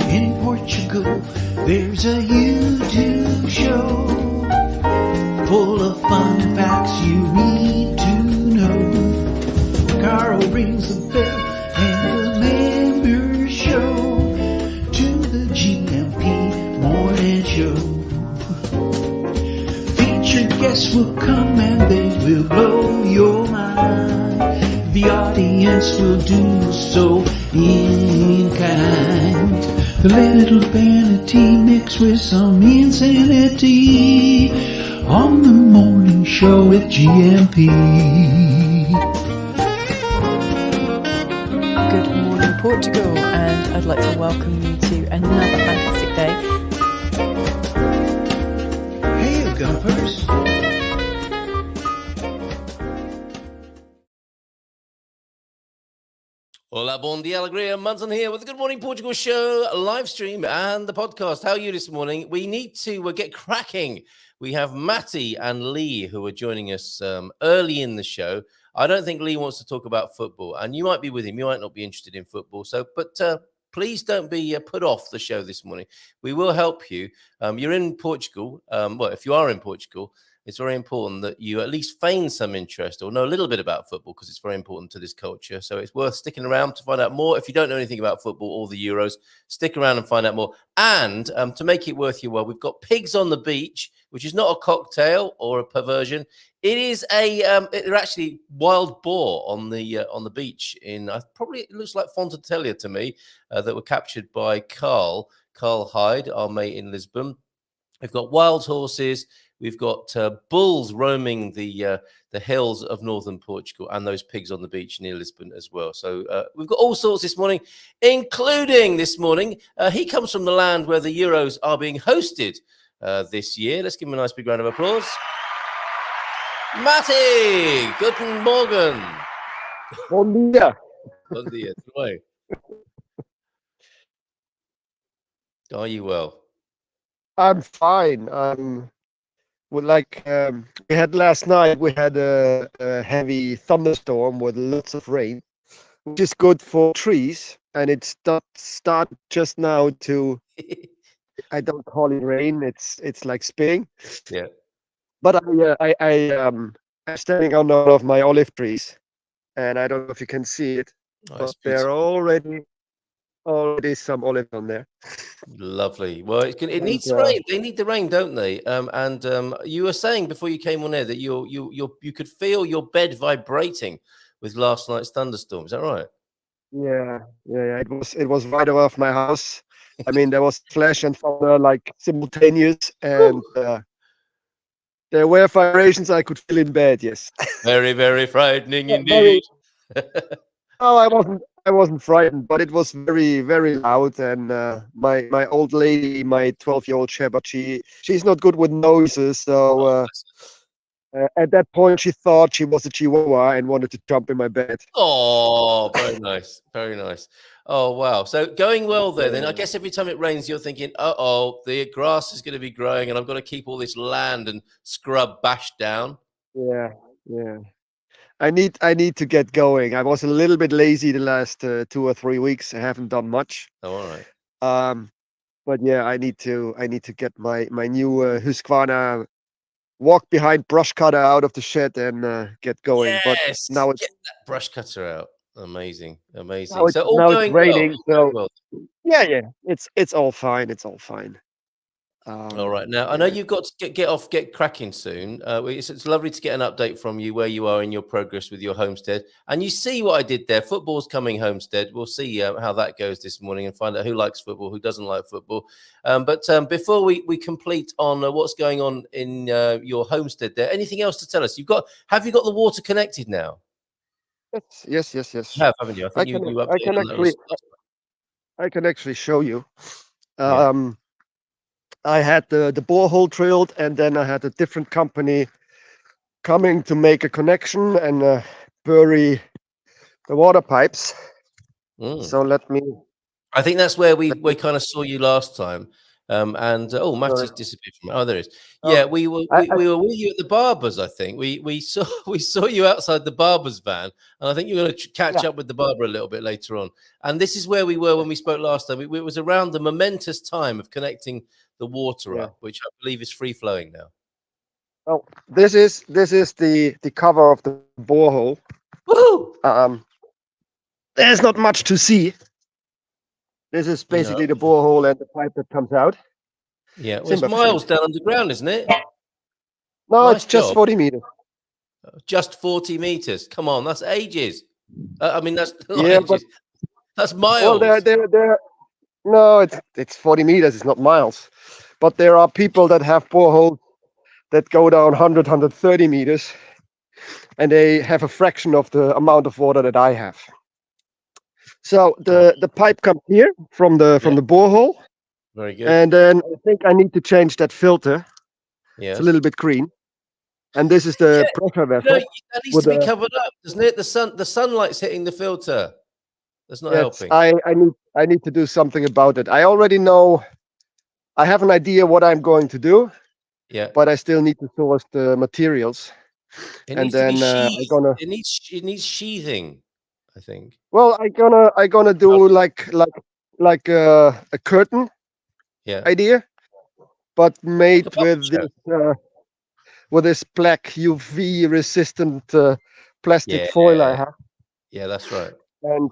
In Portugal, there's a YouTube show full of fun facts you need to know. Carl rings the bell and the members show to the GMP morning show. Featured guests will come and they will blow your mind. The audience will do so in kind. The little vanity mixed with some insanity on the morning show with GMP. Good morning, Portugal, and I'd like to welcome you to another fantastic day. Hey, Gumpers. Hola, bon dia, alegria. Munson here with the Good Morning Portugal show, live stream and the podcast. How are you this morning? We need to get cracking. We have Matty and Lee who are joining us early in the show. I don't think Lee wants to talk about football, and you might be with him. You might not be interested in football. But please don't be put off the show this morning. We will help you. You're in Portugal. Well, if you are in Portugal, it's very important that you at least feign some interest or know a little bit about football because it's very important to this culture. So it's worth sticking around to find out more. If you don't know anything about football or the Euros, stick around and find out more. And to make it worth your while, we've got Pigs on the Beach, which is not a cocktail or a perversion. It is they're actually wild boar on the beach in probably it looks like Fontatelia to me that were captured by Carl Hyde, our mate in Lisbon. We've got wild horses. We've got bulls roaming the hills of northern Portugal and those pigs on the beach near Lisbon as well. So we've got all sorts this morning, including this morning. He comes from the land where the Euros are being hosted this year. Let's give him a nice big round of applause. Matty, guten Morgen. Bon dia. Bon dia. Are you well? I'm fine. We had last night, we had a heavy thunderstorm with lots of rain, which is good for trees. And it started just now to, I don't call it rain. It's like spring. Yeah. But I'm standing on one of my olive trees, and I don't know if you can see it, but there are already some olive on there. Lovely. Well, it needs rain. They need the rain, don't they? And you were saying before you came on air that you could feel your bed vibrating with last night's thunderstorm. Is that right? Yeah. It was right above my house. I mean, there was flash and thunder like simultaneous, and there were vibrations I could feel in bed. Yes. Very, very frightening indeed. Oh, I wasn't frightened, but it was very, very loud. And my old lady, my 12-year-old shepherd, she's not good with noises. So at that point, she thought she was a chihuahua and wanted to jump in my bed. Oh, very nice. Very nice. Oh, wow. So going well there, then I guess every time it rains, you're thinking, the grass is going to be growing and I've got to keep all this land and scrub bashed down. Yeah. I need to get going. I was a little bit lazy the last 2 or 3 weeks. I haven't done much. Oh, all right. But yeah, I need to get my new Husqvarna walk behind brush cutter out of the shed and get going. Yes, but now get that brush cutter out. Amazing. Now So all going raining. well. Yeah. It's all fine. It's all fine. All right. Now, I know you've got to get cracking soon. It's lovely to get an update from you where you are in your progress with your homestead. And you see what I did there. Football's coming homestead. We'll see how that goes this morning and find out who likes football, who doesn't like football. But before we complete on what's going on in your homestead there, anything else to tell us? Have you got the water connected now? Yes. You have, haven't you? I can actually show you. I had the borehole drilled, and then I had a different company coming to make a connection and bury the water pipes. So let me. I think that's where we kind of saw you last time. Matty's disappeared from. Oh, there it is. Oh, Yeah, we were with you at the barbers. I think we saw you outside the barber's van, and I think you're going to catch up with the barber a little bit later on. And this is where we were when we spoke last time. It was around the momentous time of connecting the water up, which I believe is free flowing now. Oh, this is the cover of the borehole. Woo! There's not much to see. This is basically the borehole and the pipe that comes out. Yeah, well, it's miles down underground, isn't it? No, it's just 40 meters. Just 40 meters. Come on, that's ages. I mean, that's not ages. But, that's miles. Well, no, it's 40 meters. It's not miles. But there are people that have boreholes that go down 100, 130 meters, and they have a fraction of the amount of water that I have. So the pipe comes here from the borehole. Very good. And then I think I need to change that filter. Yeah, it's a little bit green. And this is the pressure vessel. That needs to be covered up, doesn't it? The sunlight's hitting the filter. That's not helping. I need to do something about it. I already know. I have an idea what I'm going to do. Yeah. But I still need to source the materials. It and then it needs sheathing, I think. Well, I'm gonna do like a curtain idea, but made with this black UV resistant plastic foil I have. Yeah, that's right. And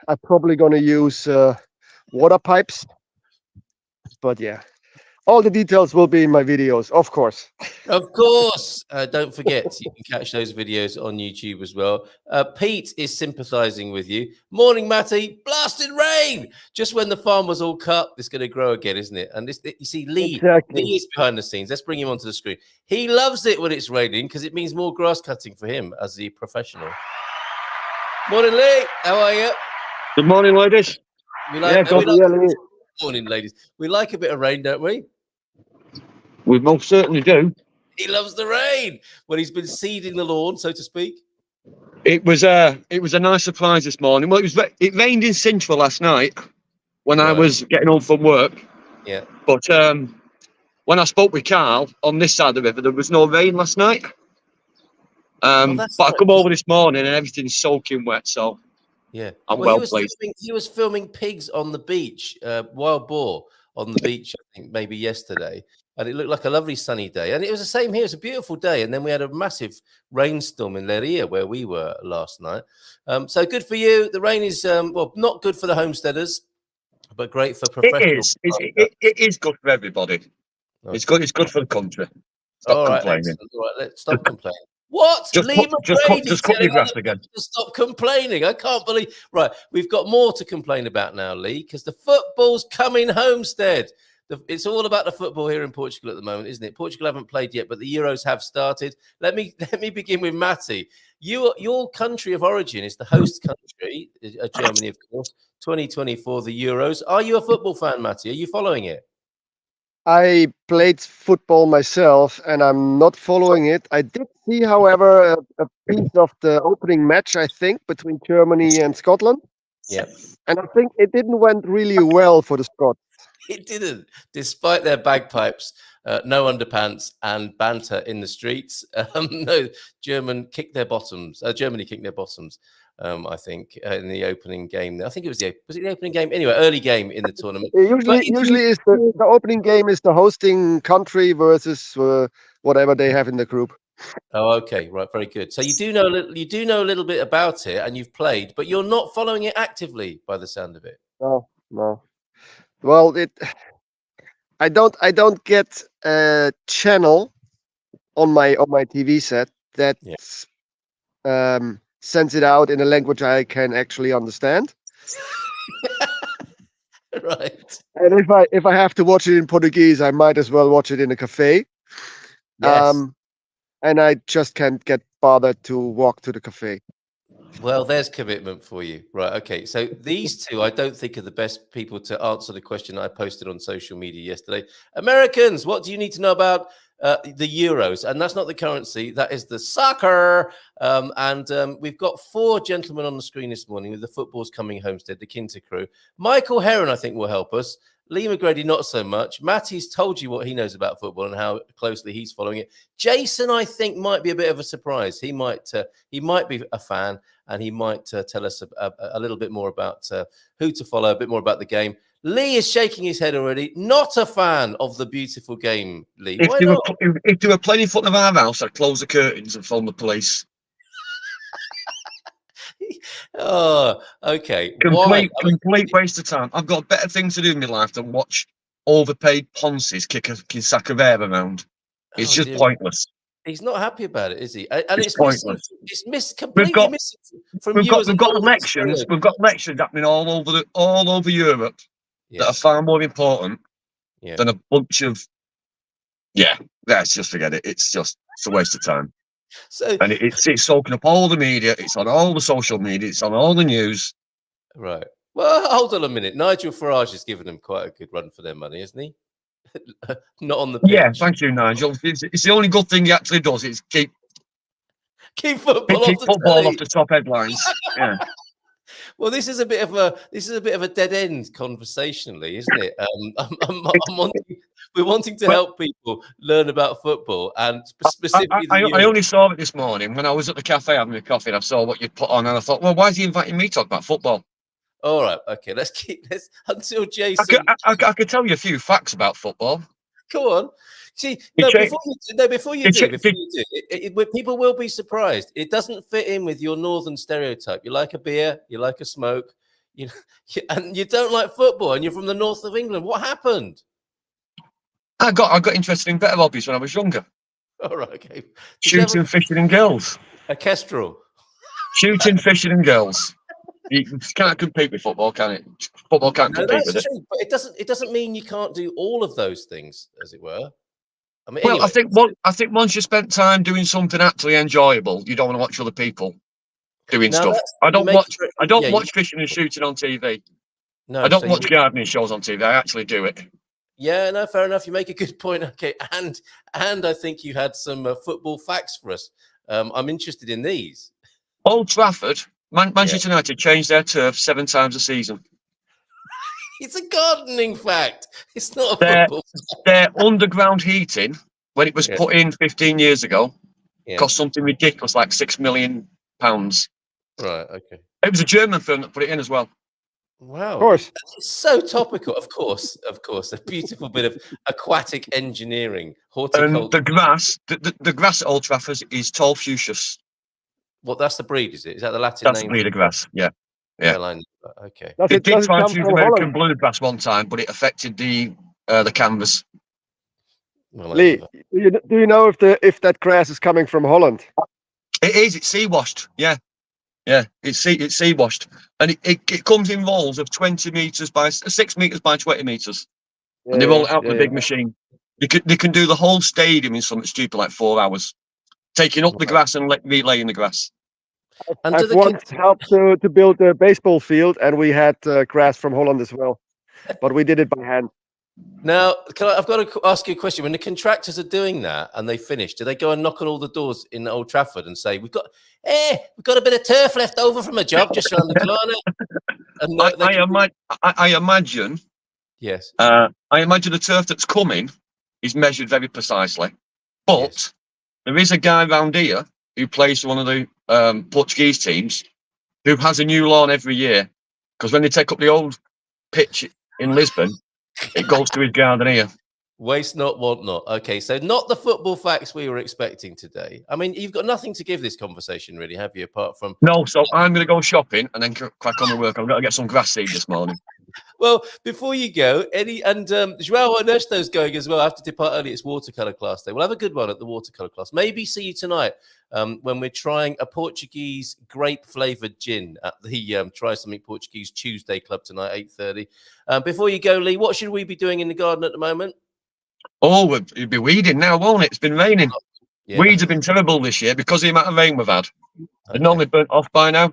I'm probably gonna use water pipes. But yeah. All the details will be in my videos, of course. Of course. Don't forget, you can catch those videos on YouTube as well. Pete is sympathizing with you. Morning, Matty. Blasted rain. Just when the farm was all cut, it's going to grow again, isn't it? And you see, Lee is behind the scenes. Let's bring him onto the screen. He loves it when it's raining because it means more grass cutting for him as the professional. Morning, Lee. How are you? Good morning, ladies. Morning, ladies. We like a bit of rain, don't we? We most certainly do. He loves the rain when he's been seeding the lawn, so to speak. It was a nice surprise this morning. Well, it rained in Central last night when I was getting home from work. Yeah. But when I spoke with Carl on this side of the river, there was no rain last night. But I come over this morning and everything's soaking wet. So yeah, I'm well pleased. He was filming pigs on the beach, wild boar on the beach, I think maybe yesterday. And it looked like a lovely sunny day. And it was the same here. It's a beautiful day. And then we had a massive rainstorm in Leiria where we were last night. So good for you. The rain is, not good for the homesteaders, but great for professionals. It is good for everybody. Okay. It's good for the country. Stop complaining. All right, let's stop complaining. What? Just cut your grass again. Stop complaining. I can't believe. Right, we've got more to complain about now, Lee, because the football's coming Homestead. It's all about the football here in Portugal at the moment, isn't it? Portugal haven't played yet, but the Euros have started. Let me begin with Matty. Your country of origin is the host country, Germany, of course. 2024, the Euros. Are you a football fan, Matty? Are you following it? I played football myself, and I'm not following it. I did see, however, a piece of the opening match, I think, between Germany and Scotland. Yeah. And I think it didn't went really well for the Scots. It didn't, despite their bagpipes, no underpants, and banter in the streets. No, Germany kicked their bottoms. I think, in the opening game. I think it was the opening game? Anyway, early game in the tournament. Usually is the opening game is the hosting country versus whatever they have in the group. Oh, okay, right, very good. So you do know a little bit about it, and you've played, but you're not following it actively, by the sound of it. No. Well, I don't get a channel on my TV set that sends it out in a language I can actually understand. Right. And if I have to watch it in Portuguese, I might as well watch it in a cafe. Yes. And I just can't get bothered to walk to the cafe. Well, there's commitment for you. Right. Okay. So these two, I don't think are the best people to answer the question I posted on social media yesterday. Americans, what do you need to know about the Euros? And that's not the currency. That is the soccer. We've got 4 gentlemen on the screen this morning with the footballs coming Homestead, the Quinta Crew. Michael Heron, I think, will help us. Lee McGrady, not so much. Matty's told you what he knows about football and how closely he's following it. Jason, I think, might be a bit of a surprise. He might be a fan, and he might tell us a little bit more about who to follow, a bit more about the game. Lee is shaking his head already. Not a fan of the beautiful game, Lee. If Why they not? if they were playing in front of our house, I'd close the curtains and phone the police. Oh, okay. Complete waste of time. I've got better things to do in my life than watch overpaid ponces kick a sack of air around. It's just pointless. He's not happy about it, is he? And it's pointless. Completely missing from you. We've got elections. We've got elections happening all over Europe that are far more important than a bunch of. Yeah, let's just forget it. It's a waste of time. So, and it's soaking up all the media. It's on all the social media. It's on all the news. Right. Well, hold on a minute. Nigel Farage has given them quite a good run for their money, isn't he? Not on the pitch. Yeah, thank you, Nigel. It's the only good thing he actually does. Is keep football off the top headlines. Yeah. Well, this is a bit of a dead end conversationally, isn't it? We're wanting to help people learn about football, and specifically. I only saw it this morning when I was at the cafe having a coffee, and I saw what you'd put on, and I thought, well, why is he inviting me to talk about football? All right, okay, let's until Jason. I could tell you a few facts about football. Go on. See, before you do, people will be surprised. It doesn't fit in with your northern stereotype. You like a beer, you like a smoke, and you don't like football, and you're from the north of England. What happened? I got interested in better hobbies when I was younger. All right, okay. Shooting, fishing, and girls. A kestrel. Shooting, fishing, and girls. You can't compete with football, can it? Football can't compete with it. But it doesn't mean you can't do all of those things, as it were. I mean, well, anyway. I think once you spent time doing something actually enjoyable, you don't want to watch other people doing stuff. I don't watch fishing and shooting on TV. No, I don't watch gardening shows on TV. I actually do it. Yeah, no, fair enough. You make a good point. Okay, and I think you had some football facts for us. I'm interested in these. Old Trafford, Manchester United changed their turf 7 times a season. It's a gardening fact. It's not a football fact. Their underground heating, when it was put in 15 years ago, cost something ridiculous, like £6 million. Right, okay. It was a German firm that put it in as well. Wow. Of course. It's so topical. Of course. A beautiful bit of aquatic engineering. Horticulture. And the grass at Old Trafford is tall fuchsias. Well, that's the breed, is it? Is that the Latin name? That's the breed of grass, yeah. Okay. They did try to use American bluegrass one time, but it affected the canvas. Well, Lee, do you know if that grass is coming from Holland? It is. It's sea washed. Yeah. It's sea washed, and it comes in rolls of 20 meters by 6 meters by 20 meters, and they roll it out with a big machine. They can do the whole stadium in something stupid like 4 hours, taking up the grass and relaying the grass. I've once helped to build a baseball field, and we had grass from Holland as well, but we did it by hand. Now, I've got to ask you a question. When the contractors are doing that and they finish, do they go and knock on all the doors in Old Trafford and say, we've got a bit of turf left over from a job just around the corner? And I imagine. Yes. I imagine the turf that's coming is measured very precisely, but there is a guy around here who plays for one of the Portuguese teams who has a new lawn every year, because when they take up the old pitch in Lisbon, it goes to his garden here. Waste not, want not. Okay, so not the football facts we were expecting today. I mean, you've got nothing to give this conversation, really, have you? Apart from so I'm going to go shopping and then crack on with work. I've got to get some grass seed this morning. Well, before you go, Joao Ernesto's going as well. I have to depart early. It's watercolor class day. We'll have a good one at the watercolor class. Maybe see you tonight when we're trying a Portuguese grape-flavored gin at the Try Something Portuguese Tuesday Club tonight, 8:30. Before you go, Lee, what should we be doing in the garden at the moment? Oh, it'd be weeding now, won't it? It's been raining. Yeah. Weeds have been terrible this year because of the amount of rain we've had. They're normally burnt off by now.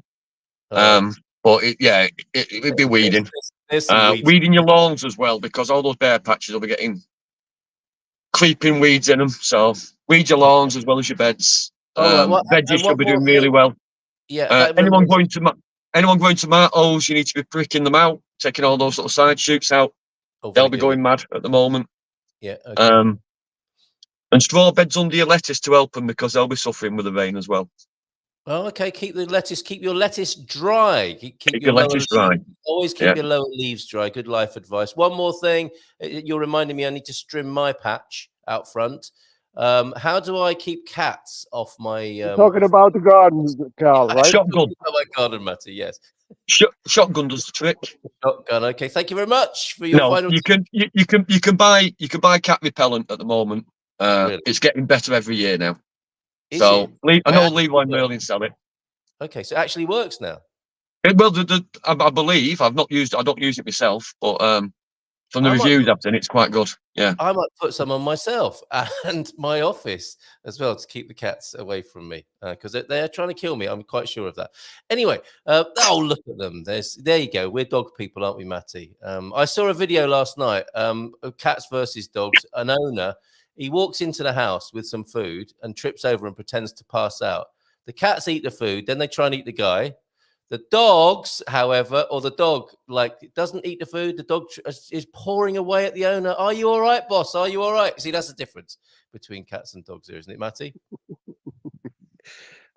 But it'd be weeding. Weeding your lawns as well, because all those bare patches will be getting creeping weeds in them. So weed your lawns as well as your beds. Veggies should be doing really well. Yeah. Anyone going to tomatoes, you need to be pricking them out, taking all those little side shoots out. They'll be going mad at the moment. Yeah. Okay. And straw beds under your lettuce to help them because they'll be suffering with the rain as well. Oh, okay. Keep your lettuce dry. Keep your lettuce dry. Always keep your lower leaves dry. Good life advice. One more thing. You're reminding me I need to trim my patch out front. How do I keep cats off my... You're talking about the garden, Carl, right? Shotgun. My garden, Matty, yes. Shotgun does the trick. Shotgun. Okay, thank you very much for your final... You can buy cat repellent at the moment. Really? It's getting better every year now. I know Leroy Merlin sell it. Okay, so it actually works now. Well, I believe I don't use it myself, but from the reviews I've seen, it's quite good. Yeah, I might put some on myself and my office as well to keep the cats away from me because they're trying to kill me. I'm quite sure of that. Anyway, look at them. There you go. We're dog people, aren't we, Matty? I saw a video last night of cats versus dogs. An owner. He walks into the house with some food and trips over and pretends to pass out. The cats eat the food, then they try and eat the guy. The dogs, however, or the dog, doesn't eat the food. The dog is pouring away at the owner. Are you all right, boss? Are you all right? See, that's the difference between cats and dogs here, isn't it, Matty?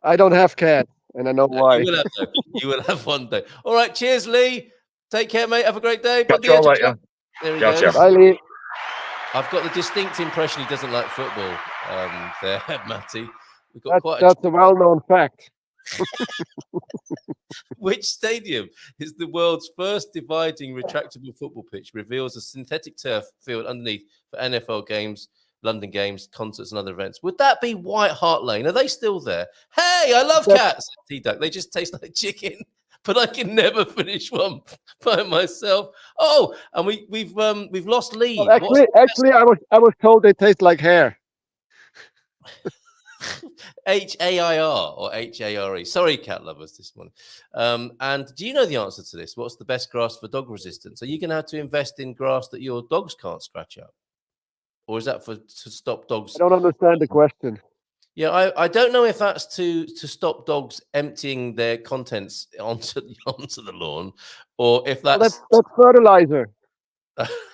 I don't have cats, and I know why. You will have one day. All right, cheers, Lee. Take care, mate. Have a great day. Catch you all later. There he goes. Bye, Lee. I've got the distinct impression he doesn't like football. There, Matty. We've got that's a well-known fact. Which stadium is the world's first dividing retractable football pitch? Reveals a synthetic turf field underneath for NFL games, London games, concerts, and other events. Would that be White Hart Lane? Are they still there? Hey, I love cats. T-Duck. They just taste like chicken. But I can never finish one by myself. Oh, and we've lost Lee. Well, actually, I was told they taste like hair. HAIR or HARE. Sorry, cat lovers, this one. And do you know the answer to this? What's the best grass for dog resistance? Are you going to have to invest in grass that your dogs can't scratch up, or is that to stop dogs? I don't understand the question. Yeah, I don't know if that's to stop dogs emptying their contents onto the lawn, or if that's fertilizer.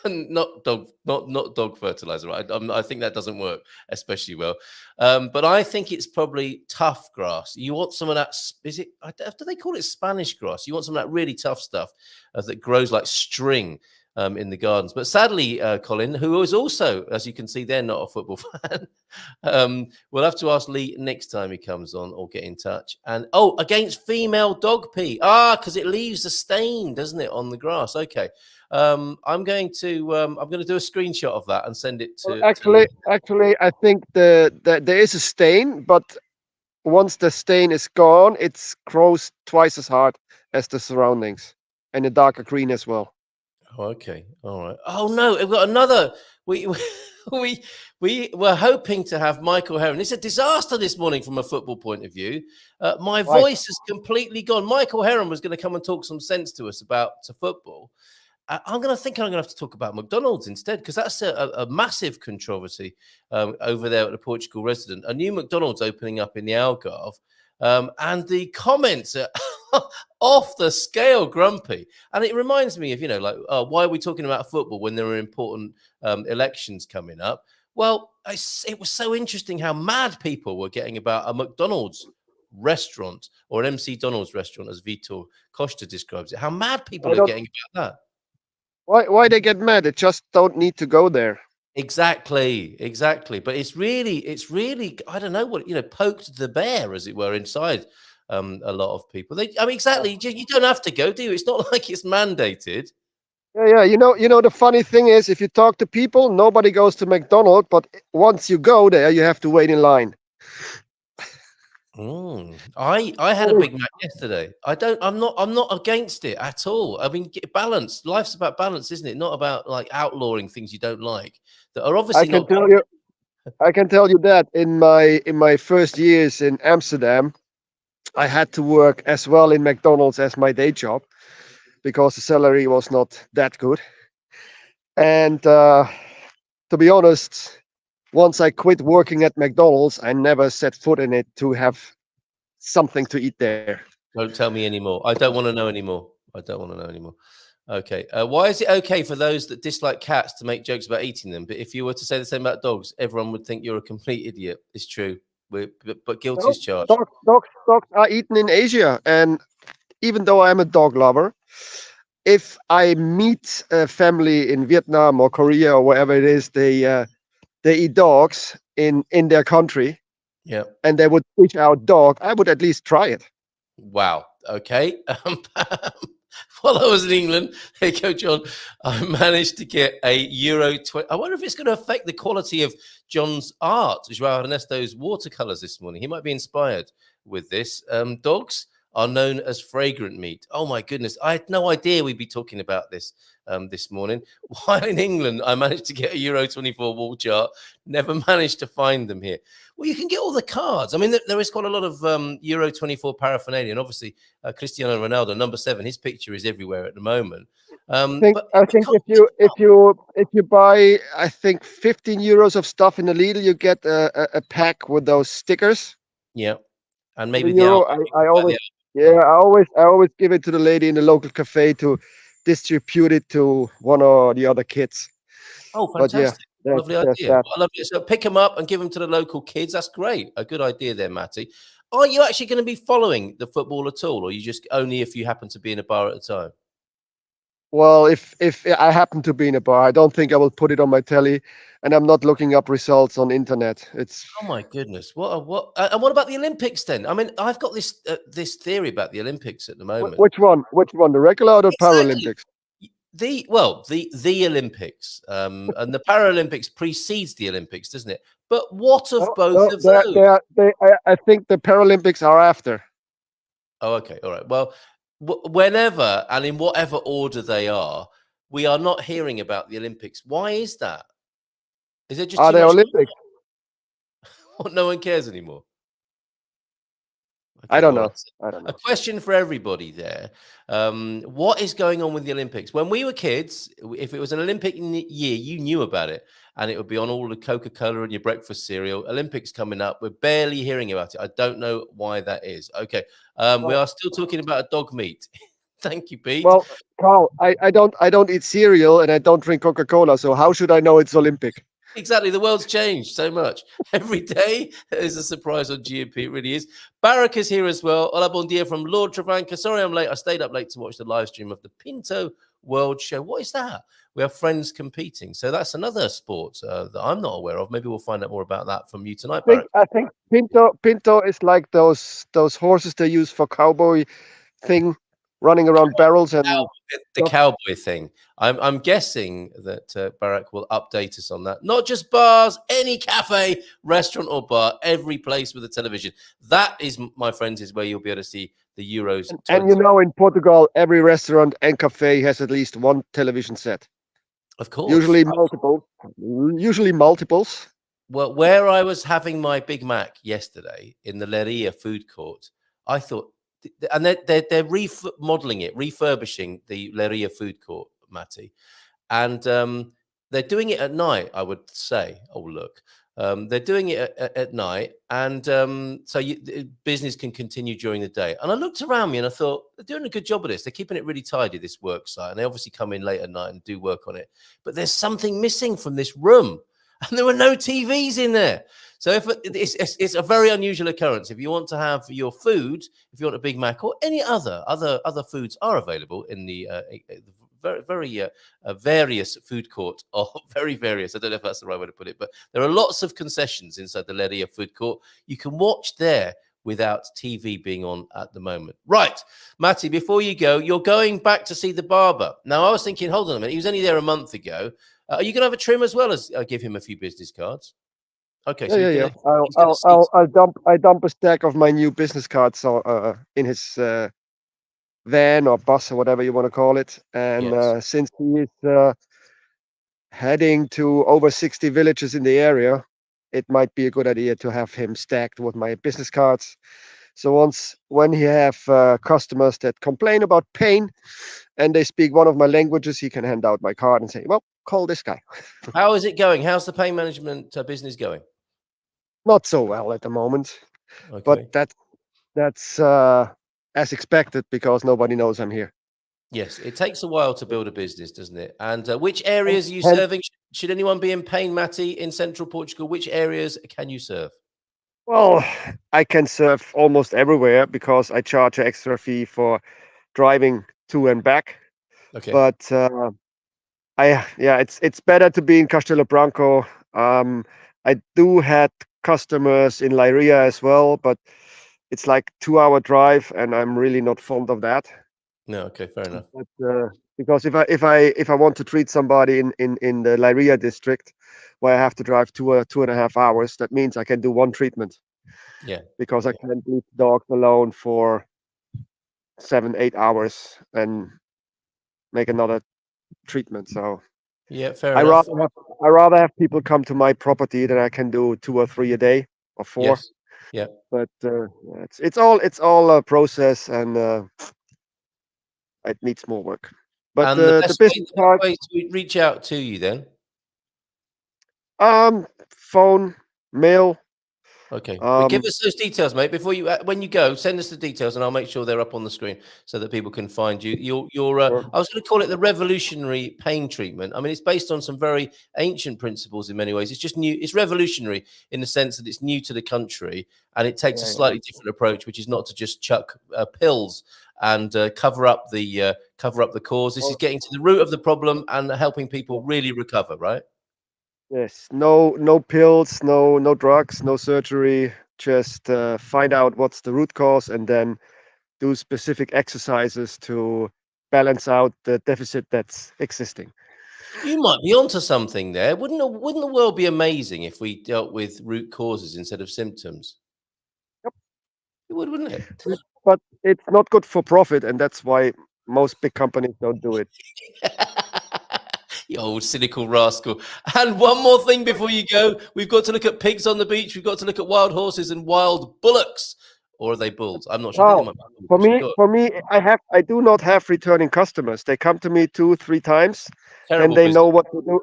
not dog fertilizer. Right? I think that doesn't work especially well. But I think it's probably tough grass. You want some of that. Is it? Do they call it Spanish grass? You want some of that really tough stuff that grows like string. In the gardens. But sadly, Colin, who is also, as you can see, they're not a football fan. We'll have to ask Lee next time he comes on or get in touch. And against female dog pee. Because it leaves a stain, doesn't it, on the grass? Okay. I'm going to do a screenshot of that and send it to. Actually, I think there is a stain, but once the stain is gone, it grows twice as hard as the surroundings and a darker green as well. Okay, all right. Oh no, we've got another. We were hoping to have Michael Heron. It's a disaster this morning from a football point of view. My voice has completely gone. Michael Heron was going to come and talk some sense to us about football. I'm going to have to talk about McDonald's instead, because that's a massive controversy over there at the Portugal resident. A new McDonald's opening up in the Algarve. And the comments are off the scale grumpy. And it reminds me of, why are we talking about football when there are important elections coming up? Well, it was so interesting how mad people were getting about a McDonald's restaurant, or an MC Donald's restaurant, as Vitor Costa describes it. How mad people are getting about that. Why they get mad? They just don't need to go there. Exactly. But it's really, I don't know what, poked the bear, as it were, inside a lot of people. Exactly. You don't have to go, do you? It's not like it's mandated. Yeah. You know, the funny thing is, if you talk to people, nobody goes to McDonald's, but once you go there, you have to wait in line. I had a Big Mac yesterday. I'm not against it at all. I mean, balance. Life's about balance, isn't it? Not about like outlawing things you don't like that are obviously not. I can tell you that in my first years in Amsterdam, I had to work as well in McDonald's as my day job because the salary was not that good. And to be honest, once I quit working at McDonald's, I never set foot in it to have something to eat there. Don't tell me anymore. I don't want to know anymore. Okay. Why is it okay for those that dislike cats to make jokes about eating them? But if you were to say the same about dogs, everyone would think you're a complete idiot. It's true. But guilty as charged. Dogs are eaten in Asia, and even though I'm a dog lover, if I meet a family in Vietnam or Korea or wherever it is, they eat dogs in their country. Yeah. And they would teach our dog. I would at least try it. Wow. Okay. While I was in England, hey, Coach John, I managed to get a Euro 20. I wonder if it's going to affect the quality of John's art, Joao Ernesto's watercolors this morning. He might be inspired with this. Dogs are known as fragrant meat. Oh, my goodness. I had no idea we'd be talking about this this morning. While in England, I managed to get a Euro 24 wall chart. Never managed to find them here. Well, you can get all the cards. I mean, there is quite a lot of Euro 24 paraphernalia. And obviously, Cristiano Ronaldo, number 7, his picture is everywhere at the moment. I think if you buy, I think 15 euros of stuff in the Lidl, you get a pack with those stickers. Yeah, and maybe I always give it to the lady in the local cafe to distribute it to one or the other kids. Oh, fantastic. Lovely idea. I love it. So pick them up and give them to the local kids. That's great. A good idea there, Matty. Are you actually going to be following the football at all, or you just only if you happen to be in a bar at the time? Well, if I happen to be in a bar, I don't think I will put it on my telly, and I'm not looking up results on internet. It's oh my goodness. What? And what about the Olympics then? I mean, I've got this theory about the Olympics at the moment. Which one? The regular or the Paralympics? The Olympics, and the Paralympics precedes the Olympics, doesn't it? But what of both of those? I think the Paralympics are after. Oh, okay, all right. Well, whenever and in whatever order they are, we are not hearing about the Olympics. Why is that? Is it just are they Olympics? No one cares anymore. Okay, I don't know. A question for everybody there. What is going on with the Olympics? When we were kids, if it was an Olympic year, you knew about it. And it would be on all the Coca-Cola and your breakfast cereal. Olympics coming up. We're barely hearing about it. I don't know why that is. Okay. We are still talking about dog meat. Thank you, Pete. Well, Carl, I don't eat cereal and I don't drink Coca-Cola. So how should I know it's Olympic? Exactly. The world's changed so much. Every day is a surprise on GMP. It really is. Barack is here as well. Hola, bon dia from Lord Travanca. Sorry I'm late. I stayed up late to watch the live stream of the Pinto World Show. What is that? We have friends competing. So that's another sport that I'm not aware of. Maybe we'll find out more about that from you tonight, Barack. I think Pinto is like those horses they use for cowboy thing, running around barrels and the cowboy thing. I'm guessing that Barack will update us on that. Not just bars, any cafe, restaurant or bar, every place with a television. That is, my friends, is where you'll be able to see the Euros. And you know, in Portugal, every restaurant and cafe has at least one television set. Of course. Usually multiples. Well, where I was having my Big Mac yesterday in the Leria food court, I thought, and they're remodeling it, refurbishing the Leria food court, Matty, and they're doing it at night. I would say, oh look, they're doing it at night, and so business can continue during the day. And I looked around me and I thought they're doing a good job of this. They're keeping it really tidy, this work site, and they obviously come in late at night and do work on it. But there's something missing from this room, and there were no TVs in there. So if it's a very unusual occurrence. If you want to have your food, if you want a Big Mac or any other foods are available in the very various food court, or very various. I don't know if that's the right way to put it, but there are lots of concessions inside the Leria food court. You can watch there without TV being on at the moment. Right, Matty, before you go, you're going back to see the barber. Now, I was thinking, hold on a minute, he was only there a month ago. Are you going to have a trim as well as give him a few business cards? Okay, so yeah. I'll dump a stack of my new business cards in his van or bus or whatever you want to call it. And since he is heading to over 60 villages in the area, it might be a good idea to have him stacked with my business cards. So when he have customers that complain about pain and they speak one of my languages, he can hand out my card and say, well, call this guy. How is it going? How's the pain management business going? Not so well at the moment, but that's as expected because nobody knows I'm here. Yes, it takes a while to build a business, doesn't it? And which areas are you Hence, serving? Should anyone be in pain, Matty, in central Portugal? Which areas can you serve? well, I can serve almost everywhere because I charge an extra fee for driving to and back. Okay. But it's better to be in Castelo Branco. I do had customers in Leiria as well, but it's like 2 hour drive, and I'm really not fond of that. No, okay, fair enough. But because if I want to treat somebody in the Leiria district, where I have to drive 2.5 hours, that means I can do one treatment. Yeah. Because I can't leave dogs alone for 7-8 hours and make another treatment. So Yeah, fair I enough. rather have people come to my property than I can do 2 or 3 a day or 4. Yes. Yeah. But it's all a process, and it needs more work. But And the the business best part, way to reach out to you then? phone, mail. Okay. But give us those details, mate. Before you, when you go, send us the details, and I'll make sure they're up on the screen so that people can find you. Your I was going to call it the revolutionary pain treatment. I mean, it's based on some very ancient principles in many ways. It's just new. It's revolutionary in the sense that it's new to the country, and it takes a slightly different approach, which is not to just chuck pills and cover up the cause. This is getting to the root of the problem and helping people really recover. Right. Yes, no pills, no drugs, no surgery. Just find out what's the root cause, and then do specific exercises to balance out the deficit that's existing. You might be onto something there. Wouldn't the world be amazing if we dealt with root causes instead of symptoms? Yep. It would, wouldn't it? But it's not good for profit, and that's why most big companies don't do it. You old cynical rascal. And one more thing before you go. We've got to look at pigs on the beach. We've got to look at wild horses and wild bullocks. Or are they bulls? I'm not sure. Wow. For me, I do not have returning customers. They come to me 2-3 times, Terrible and they business. know what to do.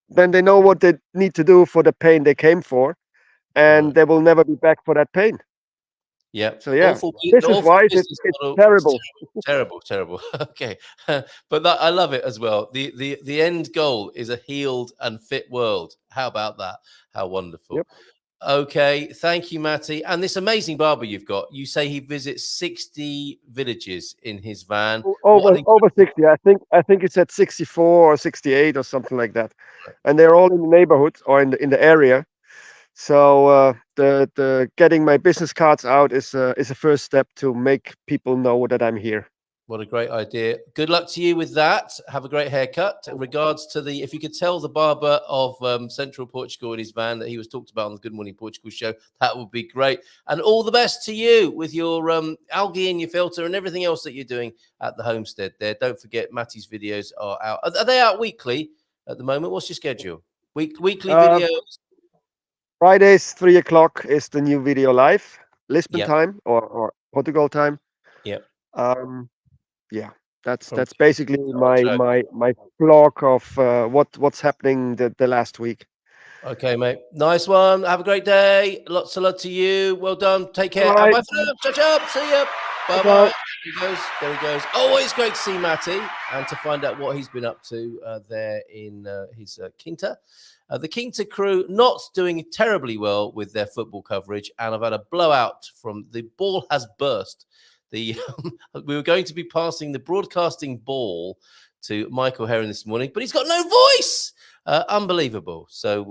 Then they know what they need to do for the pain they came for, and they will never be back for that pain. Yeah. So yeah, business-wise, it's terrible. Terrible. Okay, but I love it as well. The end goal is a healed and fit world. How about that? How wonderful. Yep. Okay, thank you, Matty. And this amazing barber you've got. You say he visits 60 villages in his van. Over 60. I think it's at 64 or 68 or something like that, and they're all in the neighborhood or in the area. So the getting my business cards out is a first step to make people know that I'm here. What a great idea. Good luck to you with that. Have a great haircut. In regards to if you could tell the barber of Central Portugal in his van that he was talked about on the Good Morning Portugal show, that would be great. And all the best to you with your algae in your filter and everything else that you're doing at the homestead there. Don't forget, Matty's videos are out. Are they out weekly at the moment? What's your schedule? Weekly videos? Fridays, 3 o'clock is the new video live, Lisbon time or Portugal time. Yeah. Yeah, that's basically my blog of what's happening the last week. Okay, mate. Nice one. Have a great day. Lots of love to you. Well done. Take care. Bye. Bye for now. Ciao. See ya. Bye. There he goes. Always great to see Matty and to find out what he's been up to there in his Quinta. The Quinta Crew not doing terribly well with their football coverage, and I've had a blowout from the ball has burst. We were going to be passing the broadcasting ball to Michael Heron this morning, but he's got no voice. Unbelievable. So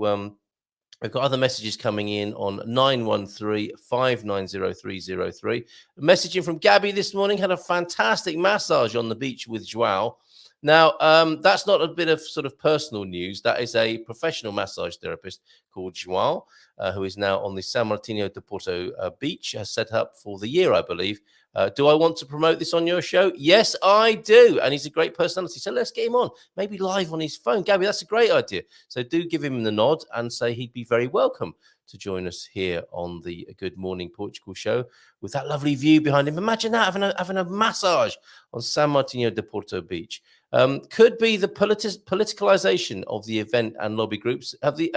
we've got other messages coming in on 913-590-303. Messaging from Gabby this morning, had a fantastic massage on the beach with Joao. Now, that's not a bit of sort of personal news. That is a professional massage therapist called Joao, who is now on the San Martino de Porto beach, has set up for the year, I believe. Do I want to promote this on your show? Yes, I do. And he's a great personality. So let's get him on, maybe live on his phone. Gabby, that's a great idea. So do give him the nod and say he'd be very welcome to join us here on the Good Morning Portugal show with that lovely view behind him. Imagine that, having a massage on San Martino de Porto beach. Could be the politicalization of the event and lobby groups. Have the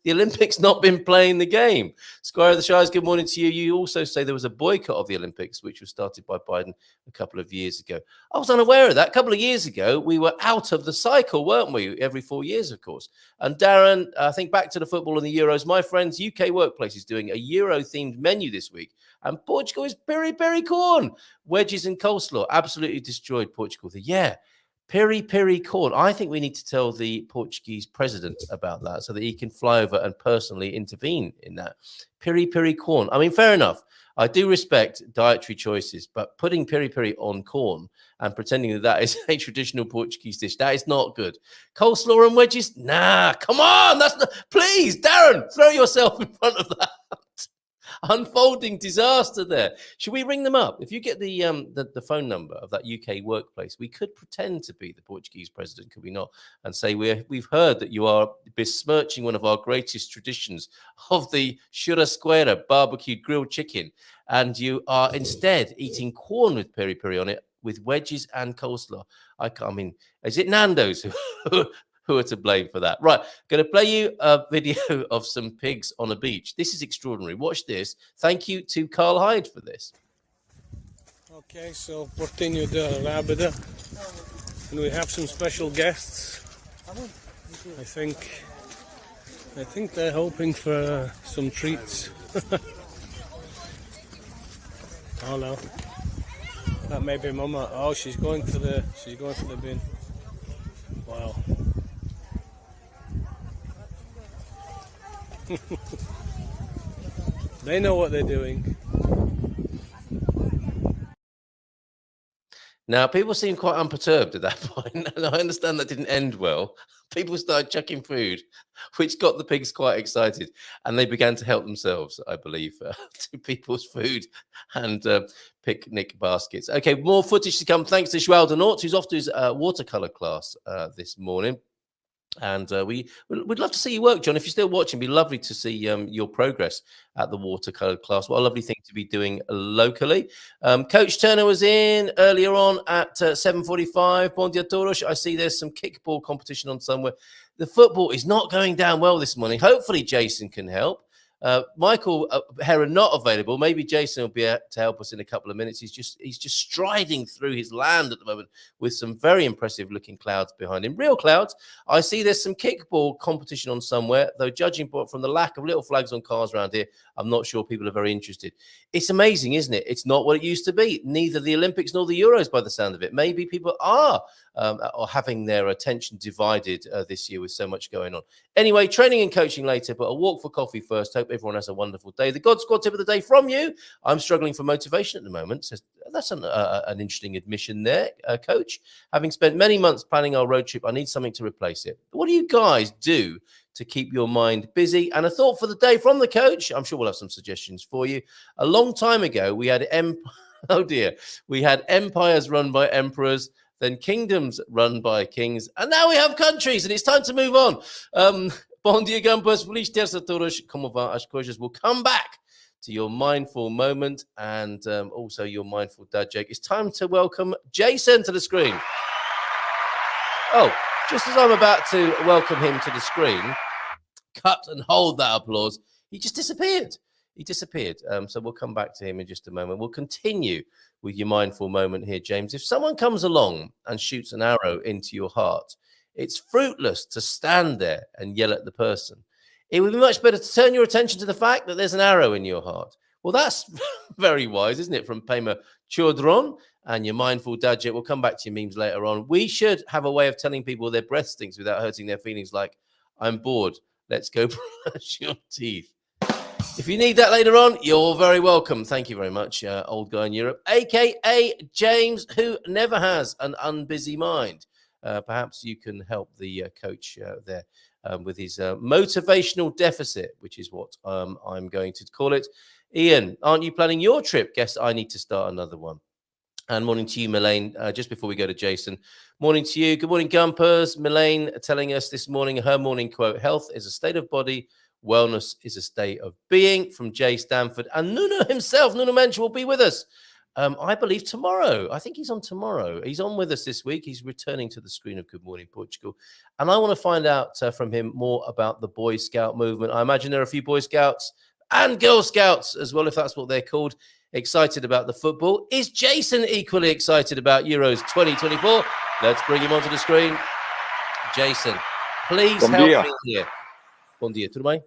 Olympics not been playing the game? Squire of the Shires, good morning to you. You also say there was a boycott of the Olympics, which was started by Biden a couple of years ago. I was unaware of that. A couple of years ago, we were out of the cycle, weren't we? Every 4 years, of course. And Darren, I think back to the football and the Euros. My friend's UK workplace is doing a Euro-themed menu this week. And Portugal is peri-peri corn. Wedges and coleslaw absolutely destroyed Portugal. Yeah. Peri-peri corn. I think we need to tell the Portuguese president about that so that he can fly over and personally intervene in that. Peri-peri corn. I mean, fair enough. I do respect dietary choices, but putting peri-peri on corn and pretending that that is a traditional Portuguese dish, that is not good. Coleslaw and wedges? Nah, come on. That's not... Please, Darren, throw yourself in front of that. Unfolding disaster there. Should we ring them up? If you get the phone number of that UK workplace, we could pretend to be the Portuguese president, could we not? And say we've heard that you are besmirching one of our greatest traditions of the churrasqueira, barbecued grilled chicken, and you are instead eating corn with peri-peri on it with wedges and coleslaw. I mean, is it Nando's who are to blame for that? Right, going to play you a video of some pigs on a beach. This is extraordinary. Watch this. Thank you to Carl Hyde for this. Okay, so portinho de rabida, and we have some special guests. I think they're hoping for some treats. Oh no, that may be Mama. Oh, she's going to the bin. Wow. They know what they're doing. Now, people seem quite unperturbed at that point, and I understand that didn't end well. People started chucking food, which got the pigs quite excited, and they began to help themselves, I believe, to people's food and picnic baskets. Okay, more footage to come, thanks to João de Norte, who's off to his watercolour class this morning. And we'd love to see you work, John. If you're still watching, it'd be lovely to see your progress at the watercolour class. What a lovely thing to be doing locally. Coach Turner was in earlier on at 7:45. Bon dia todos. I see there's some kickball competition on somewhere. The football is not going down well this morning. Hopefully Jason can help. Michael Heron not available. Maybe Jason will be able to help us in a couple of minutes. He's just striding through his land at the moment with some very impressive looking clouds behind him. Real clouds. I see there's some kickball competition on somewhere, though judging from the lack of little flags on cars around here, I'm not sure people are very interested. It's amazing, isn't it? It's not what it used to be. Neither the Olympics nor the Euros by the sound of it. Maybe people are having their attention divided this year with so much going on. Anyway, training and coaching later, but a walk for coffee first. Hope everyone has a wonderful day. The God Squad tip of the day from you. I'm struggling for motivation at the moment. So that's an interesting admission there, Coach. Having spent many months planning our road trip, I need something to replace it. What do you guys do to keep your mind busy? And a thought for the day from the coach. I'm sure we'll have some suggestions for you. A long time ago, we had we had empires run by emperors, then kingdoms run by kings, and now we have countries, and it's time to move on. Bom dia, Gumpers. Feliz terça a todos. Como vão as coisas? We'll come back to your mindful moment and also your mindful dad joke. It's time to welcome Jason to the screen. Oh, just as I'm about to welcome him to the screen, cut and hold that applause, he just disappeared. So we'll come back to him in just a moment. We'll continue with your mindful moment here, James. If someone comes along and shoots an arrow into your heart, it's fruitless to stand there and yell at the person. It would be much better to turn your attention to the fact that there's an arrow in your heart. Well, that's very wise, isn't it? From Pema Chodron and your mindful dad joke. We'll come back to your memes later on. We should have a way of telling people their breath stinks without hurting their feelings, like, I'm bored. Let's go brush your teeth. If you need that later on, you're very welcome. Thank you very much, old guy in Europe, a.k.a. James, who never has an unbusy mind. Perhaps you can help the coach there with his motivational deficit, which is what I'm going to call it. Ian, aren't you planning your trip? Guess I need to start another one. And morning to you, Melaine. Just before we go to Jason, morning to you. Good morning, Gumpers. Melaine telling us this morning, her morning quote, health is a state of body, wellness is a state of being, from Jay Stanford. And Nuno himself, Nuno Mensch, will be with us I believe tomorrow. I think he's on tomorrow. He's on with us this week. He's returning to the screen of Good Morning Portugal. And I want to find out from him more about the Boy Scout movement. I imagine there are a few Boy Scouts and Girl Scouts as well, if that's what they're called, excited about the football. Is Jason equally excited about Euros 2024? Let's bring him onto the screen. Jason, please help me here. Bom dia, tudo bem?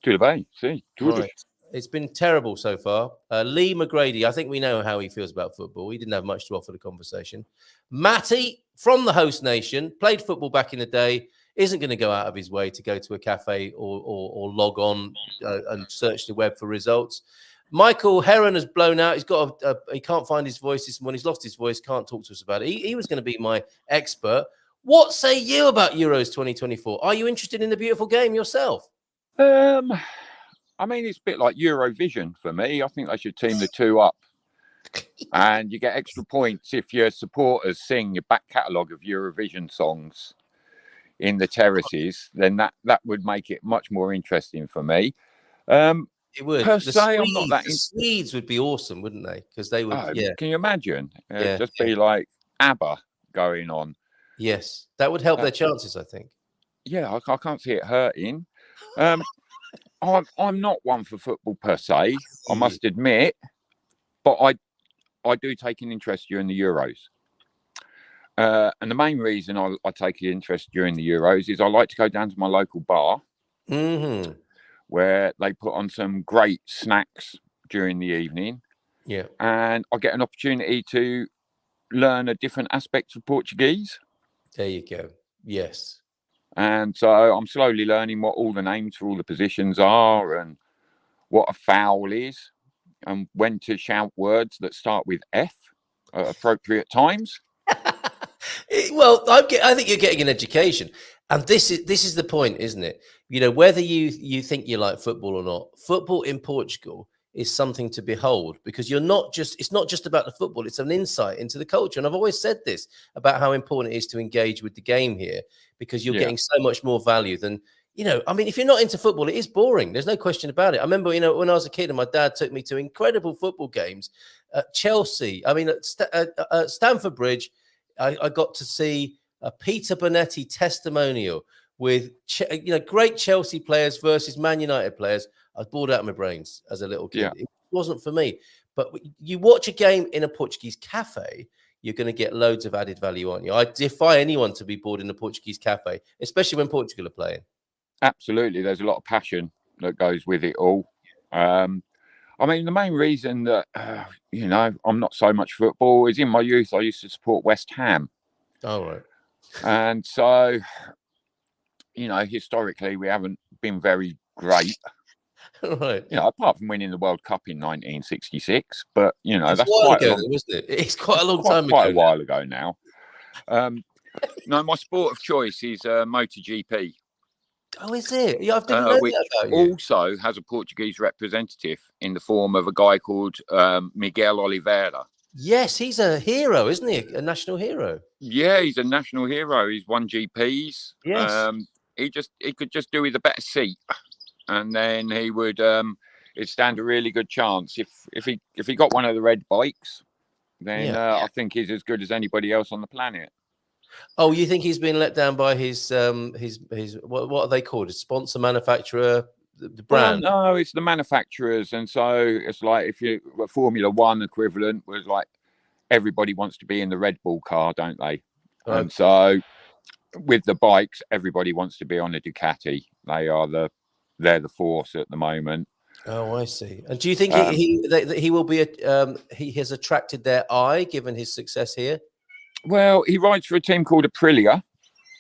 Tudo bem, sim, tudo. Right. It's been terrible so far. Lee McGrady, I think we know how he feels about football. He didn't have much to offer the conversation. Matty, from the host nation, played football back in the day, isn't going to go out of his way to go to a cafe or log on and search the web for results. Michael Heron has blown out. He's got he can't find his voice this morning. He's lost his voice, can't talk to us about it. He was going to be my expert. What say you about Euros 2024? Are you interested in the beautiful game yourself? I mean, it's a bit like Eurovision for me. I think they should team the two up. And you get extra points if your supporters sing your back catalogue of Eurovision songs in the terraces. Then that would make it much more interesting for me. It would. Per se, I'm not that. The Swedes would be awesome, wouldn't they? Because they would. Oh, yeah. Can you imagine? Just be like ABBA going on. Yes, that would help their chances, I think. Yeah, I can't see it hurting. I'm not one for football per se, I must admit, but I do take an interest during the Euros. And the main reason I take an interest during the Euros is I like to go down to my local bar, where they put on some great snacks during the evening. Yeah. And I get an opportunity to learn a different aspect of Portuguese. There you go. Yes. And so I'm slowly learning what all the names for all the positions are and what a foul is and when to shout words that start with F at appropriate times. Well, I think you're getting an education. And this is the point, isn't it? You know, whether you think you like football or not, football in Portugal is something to behold because it's not just about the football, it's an insight into the culture. And I've always said this about how important it is to engage with the game here because you're getting so much more value than, you know, I mean, if you're not into football, it is boring. There's no question about it. I remember, you know, when I was a kid and my dad took me to incredible football games at Chelsea. I mean, at Stamford Bridge, I got to see a Peter Bonetti testimonial with, great Chelsea players versus Man United players. I was bored out of my brains as a little kid. Yeah. It wasn't for me. But you watch a game in a Portuguese cafe, you're going to get loads of added value, aren't you? I defy anyone to be bored in a Portuguese cafe, especially when Portugal are playing. Absolutely. There's a lot of passion that goes with it all. I mean, the main reason that, I'm not so much football is in my youth, I used to support West Ham. Oh, right. And so, historically, we haven't been very great. Right. Apart from winning the World Cup in 1966, but that's quite ago, wasn't it? It's quite a long time ago. Quite a while ago now. No, my sport of choice is MotoGP. Oh, is it? Yeah, I didn't know which that about you. Also has a Portuguese representative in the form of a guy called Miguel Oliveira. Yes, he's a hero, isn't he? A national hero. Yeah, he's a national hero. He's won GPs. Yes. He could just do with a better seat. And then he would it'd stand a really good chance if he got one of the red bikes, then I think he's as good as anybody else on the planet. Oh, you think he's been let down by his what are they called? A sponsor manufacturer, the brand? Well, no, it's the manufacturers, and so it's like if you were Formula One equivalent was like everybody wants to be in the Red Bull car, don't they? Okay. And so with the bikes, everybody wants to be on a Ducati. They're the force at the moment. Oh, I see. And do you think he will be he has attracted their eye given his success here? Well, he rides for a team called Aprilia.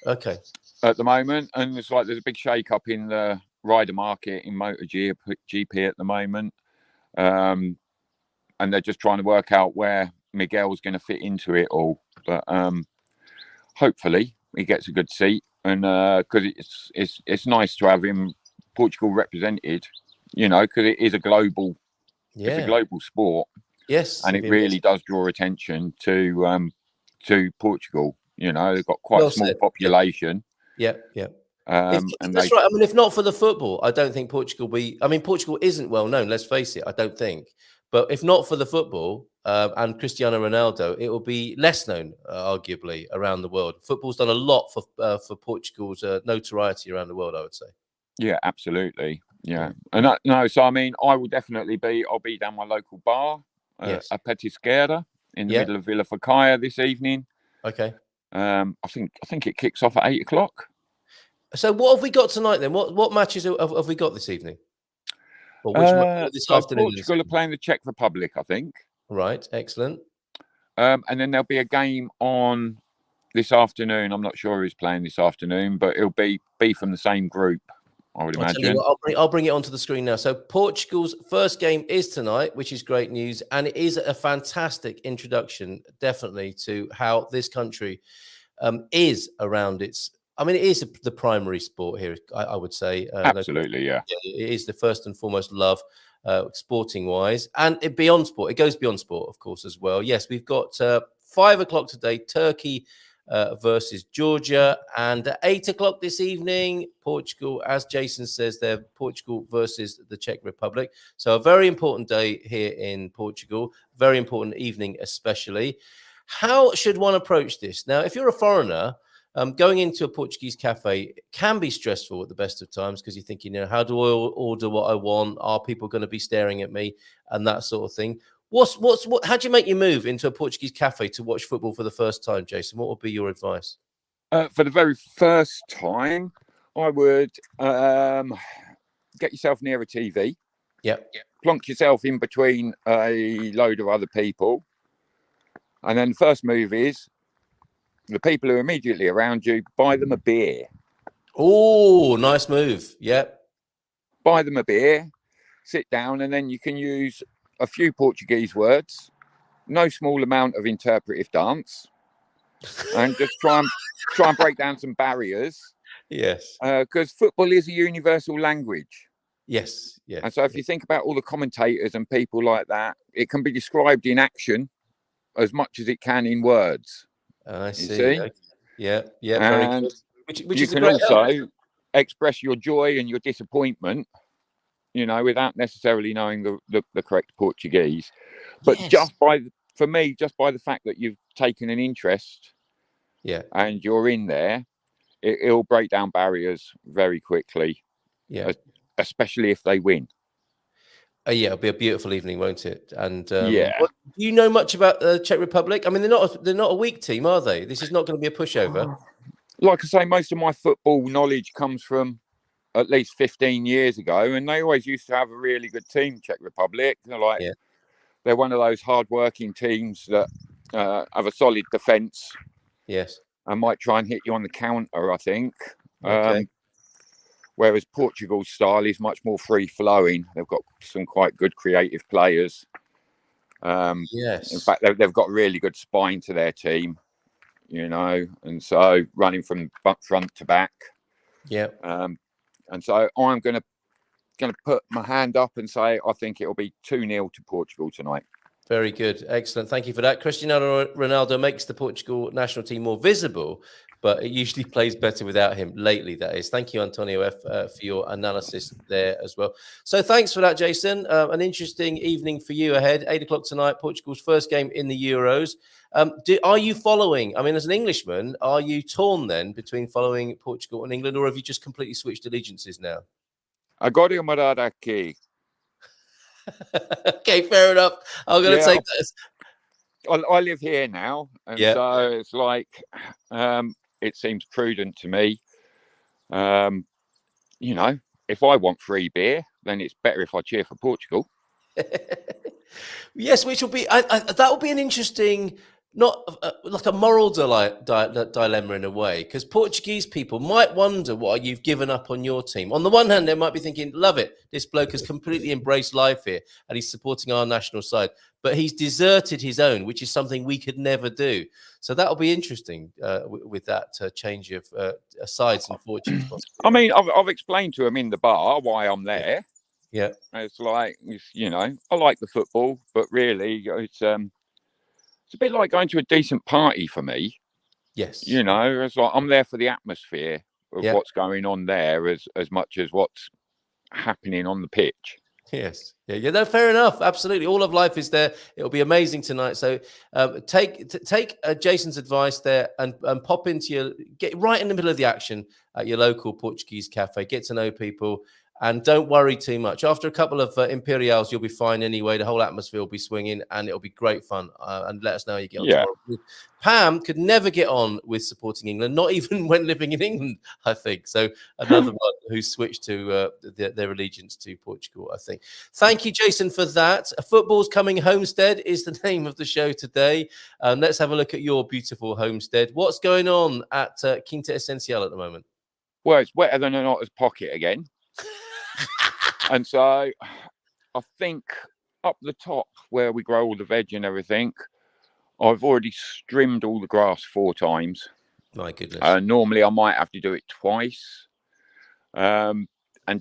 Okay. At the moment, and it's like there's a big shake-up in the rider market in MotoGP at the moment, and they're just trying to work out where Miguel's going to fit into it all. But hopefully, he gets a good seat, and because it's nice to have him. Portugal represented, because it is a global, it's a global sport. Yes, and it really does draw attention to Portugal. They've got quite a small population. Yeah. And that's right. I mean, if not for the football, I don't think Portugal Portugal isn't well known. Let's face it. I don't think, But if not for the football and Cristiano Ronaldo, it will be less known, arguably, around the world. Football's done a lot for Portugal's notoriety around the world, I would say. Yeah, absolutely. Yeah. And no, so I mean, I'll be down my local bar, Yes. a Petisquera in the middle of Villa Facaya this evening. Okay. I think it kicks off at 8 o'clock. So what have we got tonight then? What matches have we got this evening? Or this afternoon? Portugal are playing the Czech Republic, I think. Right, excellent. And then there'll be a game on this afternoon. I'm not sure who's playing this afternoon, but it'll be from the same group, I would imagine. I'll bring it onto the screen now. So Portugal's first game is tonight, which is great news. And it is a fantastic introduction, definitely, to how this country is around its... I mean, it is the primary sport here, I would say. Absolutely, yeah. It is the first and foremost love, sporting-wise. And it beyond sport. It goes beyond sport, of course, as well. Yes, we've got 5 o'clock today, Turkey versus Georgia. And at 8 o'clock this evening, Portugal, as Jason says there, Portugal versus the Czech Republic. So a very important day here in Portugal. Very important evening, especially. How should one approach this? Now, if you're a foreigner... going into a Portuguese cafe can be stressful at the best of times because you're thinking, how do I order what I want? Are people going to be staring at me and that sort of thing? How do you make your move into a Portuguese cafe to watch football for the first time, Jason? What would be your advice? For the very first time, I would get yourself near a TV. Yep. Plonk yourself in between a load of other people. And then the first move is the people who are immediately around you, buy them a beer. Oh, nice move. Yep. Buy them a beer, sit down, and then you can use a few Portuguese words, no small amount of interpretive dance, and just try and break down some barriers. Yes. Because football is a universal language. Yes. Yeah. And so if you think about all the commentators and people like that, it can be described in action as much as it can in words. I see. See? Yeah. And which you is can also express your joy and your disappointment, without necessarily knowing the correct Portuguese. But just by the fact that you've taken an interest, and you're in there, it'll break down barriers very quickly. Yeah, especially if they win. It'll be a beautiful evening, won't it? And do yeah. You know much about the Czech Republic? I mean, they're not a weak team, are they? This is not going to be a pushover. Like I say, most of my football knowledge comes from at least 15 years ago, and they always used to have a really good team, Czech Republic. They're one of those hard-working teams that have a solid defence. Yes. And might try and hit you on the counter, I think. Okay. Whereas Portugal's style is much more free-flowing. They've got some quite good creative players. Yes. In fact, they've got a really good spine to their team, and so running from front to back. Yeah. And so I'm going to put my hand up and say I think it'll be 2-0 to Portugal tonight. Very good. Excellent. Thank you for that. Cristiano Ronaldo makes the Portugal national team more visible, but it usually plays better without him lately, that is. Thank you, Antonio F., for your analysis there as well. So thanks for that, Jason. An interesting evening for you ahead. 8 o'clock tonight, Portugal's first game in the Euros. Are you following? I mean, as an Englishman, are you torn then between following Portugal and England, or have you just completely switched allegiances now? Agora eu morar aqui. Okay, fair enough. I'm going to take this. I live here now, and so it's like it seems prudent to me. If I want free beer, then it's better if I cheer for Portugal. Yes, which will be that will be an interesting, not like a moral dilemma in a way, because Portuguese people might wonder why you've given up on your team. On the one hand, they might be thinking, love it, this bloke has completely embraced life here and he's supporting our national side, but he's deserted his own, which is something we could never do. So that'll be interesting with that change of sides and fortunes. I mean, I've explained to him in the bar why I'm there. Yeah. It's like, I like the football, but really it's a bit like going to a decent party for me. Yes. It's like I'm there for the atmosphere of what's going on there as much as what's happening on the pitch. Yes. Yeah. No, fair enough. Absolutely. All of life is there. It'll be amazing tonight. So take Jason's advice there and pop into get right in the middle of the action at your local Portuguese cafe. Get to know people and don't worry too much. After a couple of Imperials, you'll be fine anyway. The whole atmosphere will be swinging and it'll be great fun. And let us know how you get on tomorrow. Pam could never get on with supporting England, not even when living in England, I think. So another one who switched to their allegiance to Portugal, I think. Thank you, Jason, for that. Football's Coming Homestead is the name of the show today. Let's have a look at your beautiful homestead. What's going on at Quinta Essencial at the moment? Well, it's wetter than an otter's pocket again. And so I think up the top where we grow all the veg and everything, I've already trimmed all the grass 4 times. My goodness. Normally I might have to do it twice. And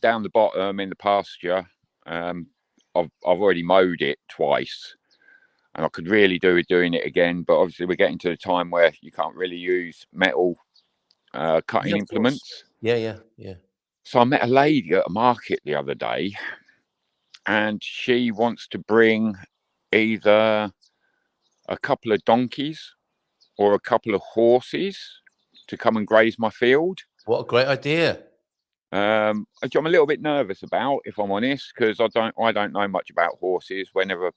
down the bottom in the pasture, I've already mowed it twice. And I could really do with doing it again. But obviously we're getting to the time where you can't really use metal cutting implements. Yeah. So I met a lady at a market the other day, and she wants to bring either a couple of donkeys or a couple of horses to come and graze my field. What a great idea. I'm a little bit nervous about, if I'm honest, because I don't know much about horses. Whenever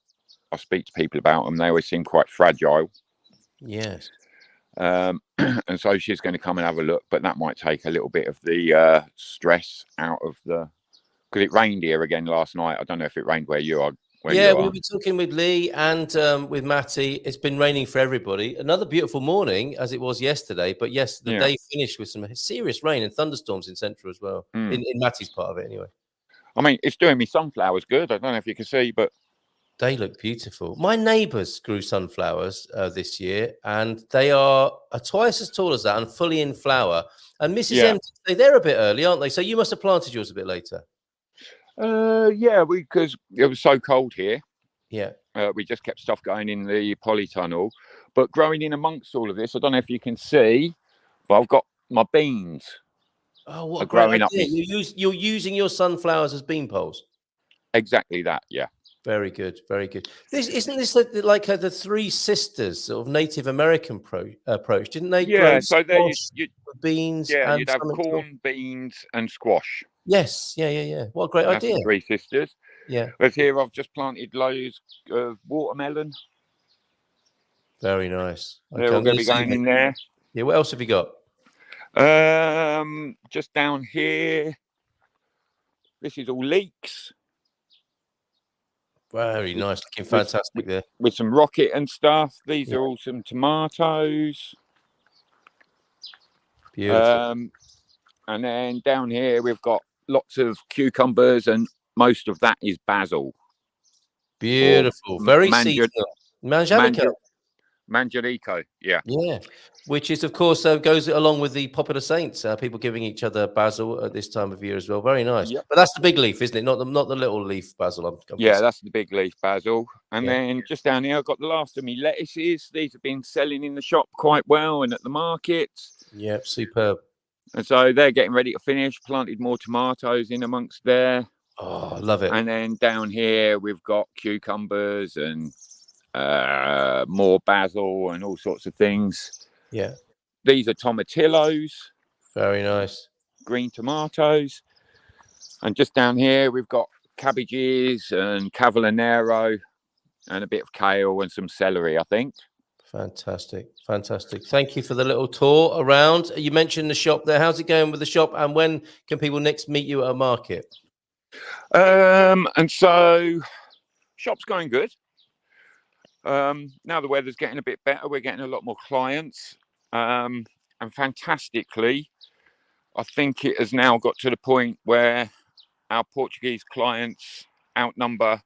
I speak to people about them, they always seem quite fragile. Yes. And so she's going to come and have a look, but that might take a little bit of the stress out of because it rained here again last night. I don't know if it rained where you are. Yeah, we were talking with Lee and with Matty. It's been raining for everybody. Another beautiful morning as it was yesterday, but yes, the day finished with some serious rain and thunderstorms in Central as well, in Matty's part of it anyway. I mean, it's doing me sunflowers good. I don't know if you can see, but they look beautiful. My neighbours grew sunflowers this year, and they are twice as tall as that and fully in flower. And Mrs. M, they're a bit early, aren't they? So you must have planted yours a bit later. Because it was so cold here. Yeah. We just kept stuff going in the polytunnel. But growing in amongst all of this, I don't know if you can see, but I've got my beans. Oh, what a great idea. You're using your sunflowers as bean poles. Exactly that, yeah. Very good, very good. Isn't this like the Three Sisters sort of Native American approach? Didn't they? Yeah, so there you beans. Yeah, and you'd have corn, beans, and squash. Yes, yeah. What a great idea! The Three Sisters. Yeah. But here I've just planted loads of watermelon. Very nice. Okay, they're all going to be going in there. Yeah. What else have you got? Just down here. This is all leeks. Very nice, looking fantastic there. With some rocket and stuff. These are all some tomatoes. Beautiful. And then down here we've got lots of cucumbers, and most of that is basil. Beautiful. Very seasonal. Manjerico, yeah. Yeah, which is, of course, goes along with the popular saints, people giving each other basil at this time of year as well. Very nice. Yep. But that's the big leaf, isn't it? Not the little leaf basil. That's the big leaf basil. And then just down here, I've got the last of my lettuces. These have been selling in the shop quite well and at the markets. Yep, superb. And so they're getting ready to finish. Planted more tomatoes in amongst there. Oh, I love it. And then down here, we've got cucumbers and more basil and all sorts of things. Yeah, these are tomatillos. Very nice. Green tomatoes. And just down here we've got cabbages and cavallonero and a bit of kale and some celery, I think. Fantastic. Thank you for the little tour around. You mentioned the shop there. How's it going with the shop, and when can people next meet you at a market? And so shop's going good. Now the weather's getting a bit better, we're getting a lot more clients, and fantastically I think it has now got to the point where our Portuguese clients outnumber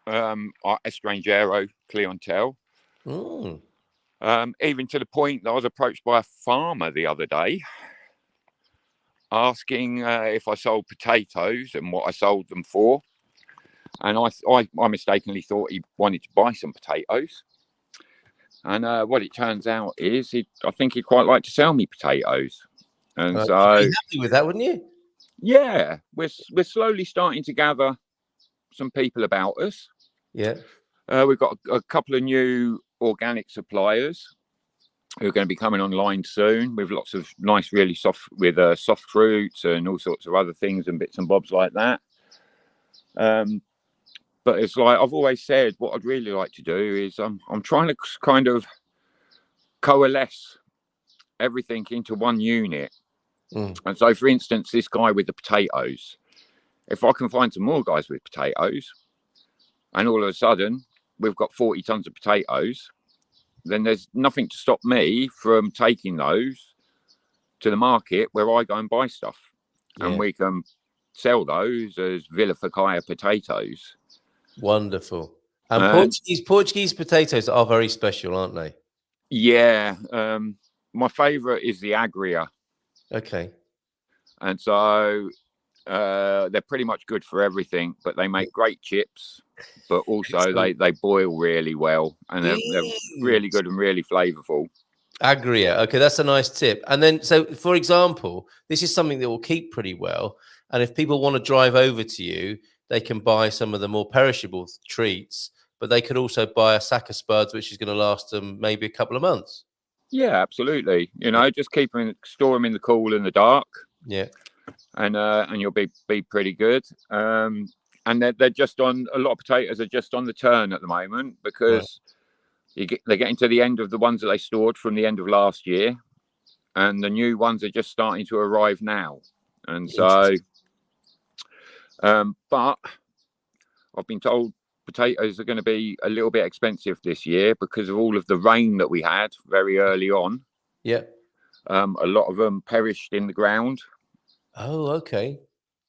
our Estrangeiro clientele. Even to the point that I was approached by a farmer the other day asking if I sold potatoes and what I sold them for. And I mistakenly thought he wanted to buy some potatoes. And what it turns out is I think he'd quite like to sell me potatoes. And so you'd be happy with that, wouldn't you? Yeah, we're slowly starting to gather some people about us. Yeah. We've got a couple of new organic suppliers who are going to be coming online soon with lots of nice, really soft fruits and all sorts of other things and bits and bobs like that. But it's like I've always said, what I'd really like to do is I'm trying to kind of coalesce everything into one unit. And so, for instance, this guy with the potatoes, if I can find some more guys with potatoes, and all of a sudden we've got 40 tons of potatoes, then there's nothing to stop me from taking those to the market where I go and buy stuff. And we can sell those as Villa Facaya potatoes. Wonderful. And Portuguese potatoes are very special, aren't they? Yeah. My favourite is the Agria. Okay. And so they're pretty much good for everything, but they make great chips, but also they boil really well, and they're really good and really flavourful. Agria. Okay, that's a nice tip. And then, so for example, this is something that will keep pretty well. And if people want to drive over to you, they can buy some of the more perishable treats, but they could also buy a sack of spuds, which is going to last them maybe a couple of months. Yeah, absolutely. You know, just store them in the cool and the dark. Yeah. And you'll be pretty good. And they're just on, a lot of potatoes are just on the turn at the moment because they're getting to the end of the ones that they stored from the end of last year, and the new ones are just starting to arrive now. And so, but I've been told potatoes are going to be a little bit expensive this year because of all of the rain that we had very early on. Yeah. A lot of them perished in the ground. Oh, okay.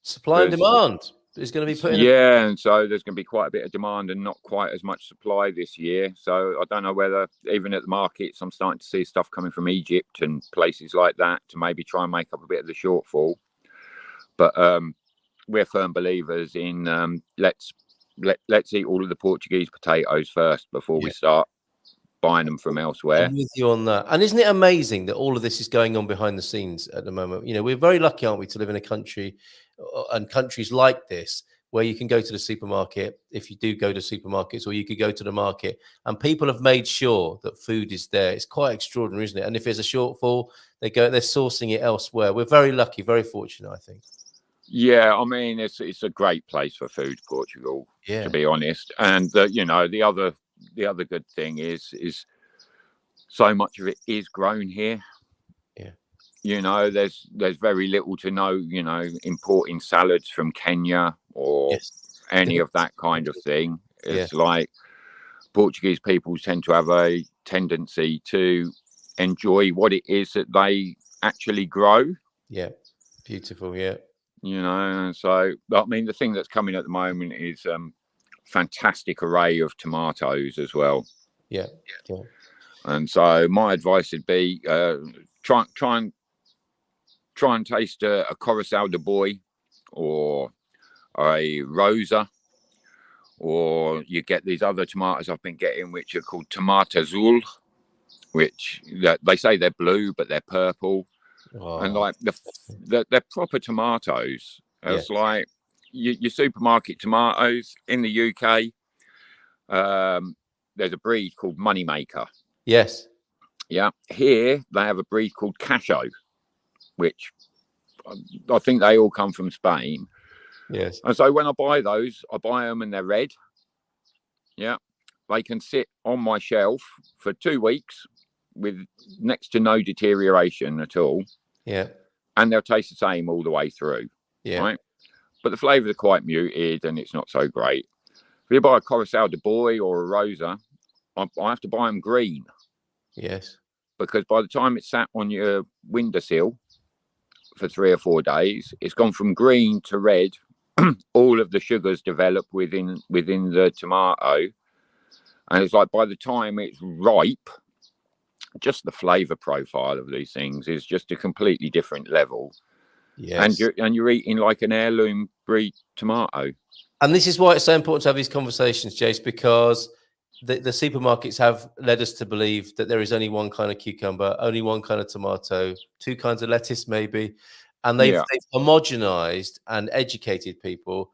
Supply and demand is going to be put in. Yeah, and so there's going to be quite a bit of demand and not quite as much supply this year. So I don't know whether, even at the markets, I'm starting to see stuff coming from Egypt and places like that to maybe try and make up a bit of the shortfall. But we're firm believers in let's eat all of the Portuguese potatoes first before we start buying them from elsewhere. I'm with you on that. And isn't it amazing that all of this is going on behind the scenes at the moment? You know, we're very lucky, aren't we, to live in a country and countries like this where you can go to the supermarket if you do go to supermarkets, or you could go to the market and people have made sure that food is there. It's quite extraordinary, isn't it? And if there's a shortfall, they're sourcing it elsewhere. We're very lucky, very fortunate, I think. Yeah, I mean, it's a great place for food, Portugal, to be honest. And you know, the other good thing is so much of it is grown here. Yeah. You know, there's very little to no, you know, importing salads from Kenya or any of that kind of thing. It's like Portuguese people tend to have a tendency to enjoy what it is that they actually grow. Yeah. Beautiful. Yeah. You know, so I mean, the thing that's coming at the moment is fantastic array of tomatoes as well. Yeah. And so my advice would be try and taste a Coração de Boi or a Rosa, or you get these other tomatoes I've been getting which are called Tomate Azul, which they say they're blue but they're purple. And like they're proper tomatoes. It's like your supermarket tomatoes in the UK. There's a breed called Moneymaker. Yes. Yeah. Here they have a breed called Cacho, which I think they all come from Spain. Yes. And so when I buy those, I buy them and they're red. Yeah. They can sit on my shelf for 2 weeks with next to no deterioration at all. Yeah. And they'll taste the same all the way through. Yeah. Right. But the flavours are quite muted and it's not so great. If you buy a Coração de Boi or a Rosa, I have to buy them green. Yes. Because by the time it's sat on your windowsill for 3 or 4 days, it's gone from green to red. All of the sugars develop within the tomato. And it's like by the time it's ripe, just the flavour profile of these things is just a completely different level. Yes. And you're eating like an heirloom breed tomato. And this is why it's so important to have these conversations, Jace, because the supermarkets have led us to believe that there is only one kind of cucumber, only one kind of tomato, 2 kinds of lettuce maybe. And they've homogenized and educated people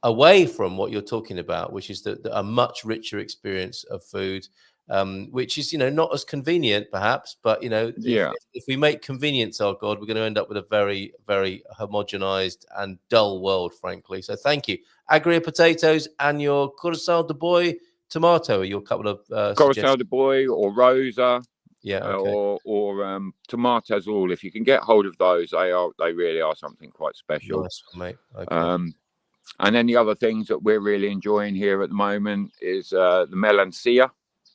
away from what you're talking about, which is a much richer experience of food, which is, not as convenient perhaps, but, if we make convenience our God, we're going to end up with a very, very homogenized and dull world, frankly. So thank you. Agria potatoes and your Coração de Boi tomato are your couple of Coração de Boi or Rosa. Yeah, okay. or tomatoes all. If you can get hold of those, they really are something quite special. Nice one, mate. Okay. And then the other things that we're really enjoying here at the moment is the melancia.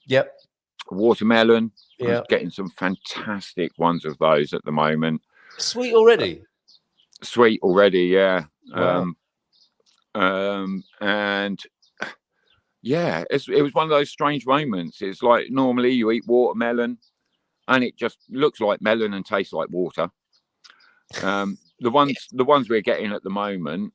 Yep. Watermelon. Yeah. I'm getting some fantastic ones of those at the moment. Sweet already. Yeah. Wow. And yeah, it was one of those strange moments. It's like normally you eat watermelon and it just looks like melon and tastes like water. The ones we're getting at the moment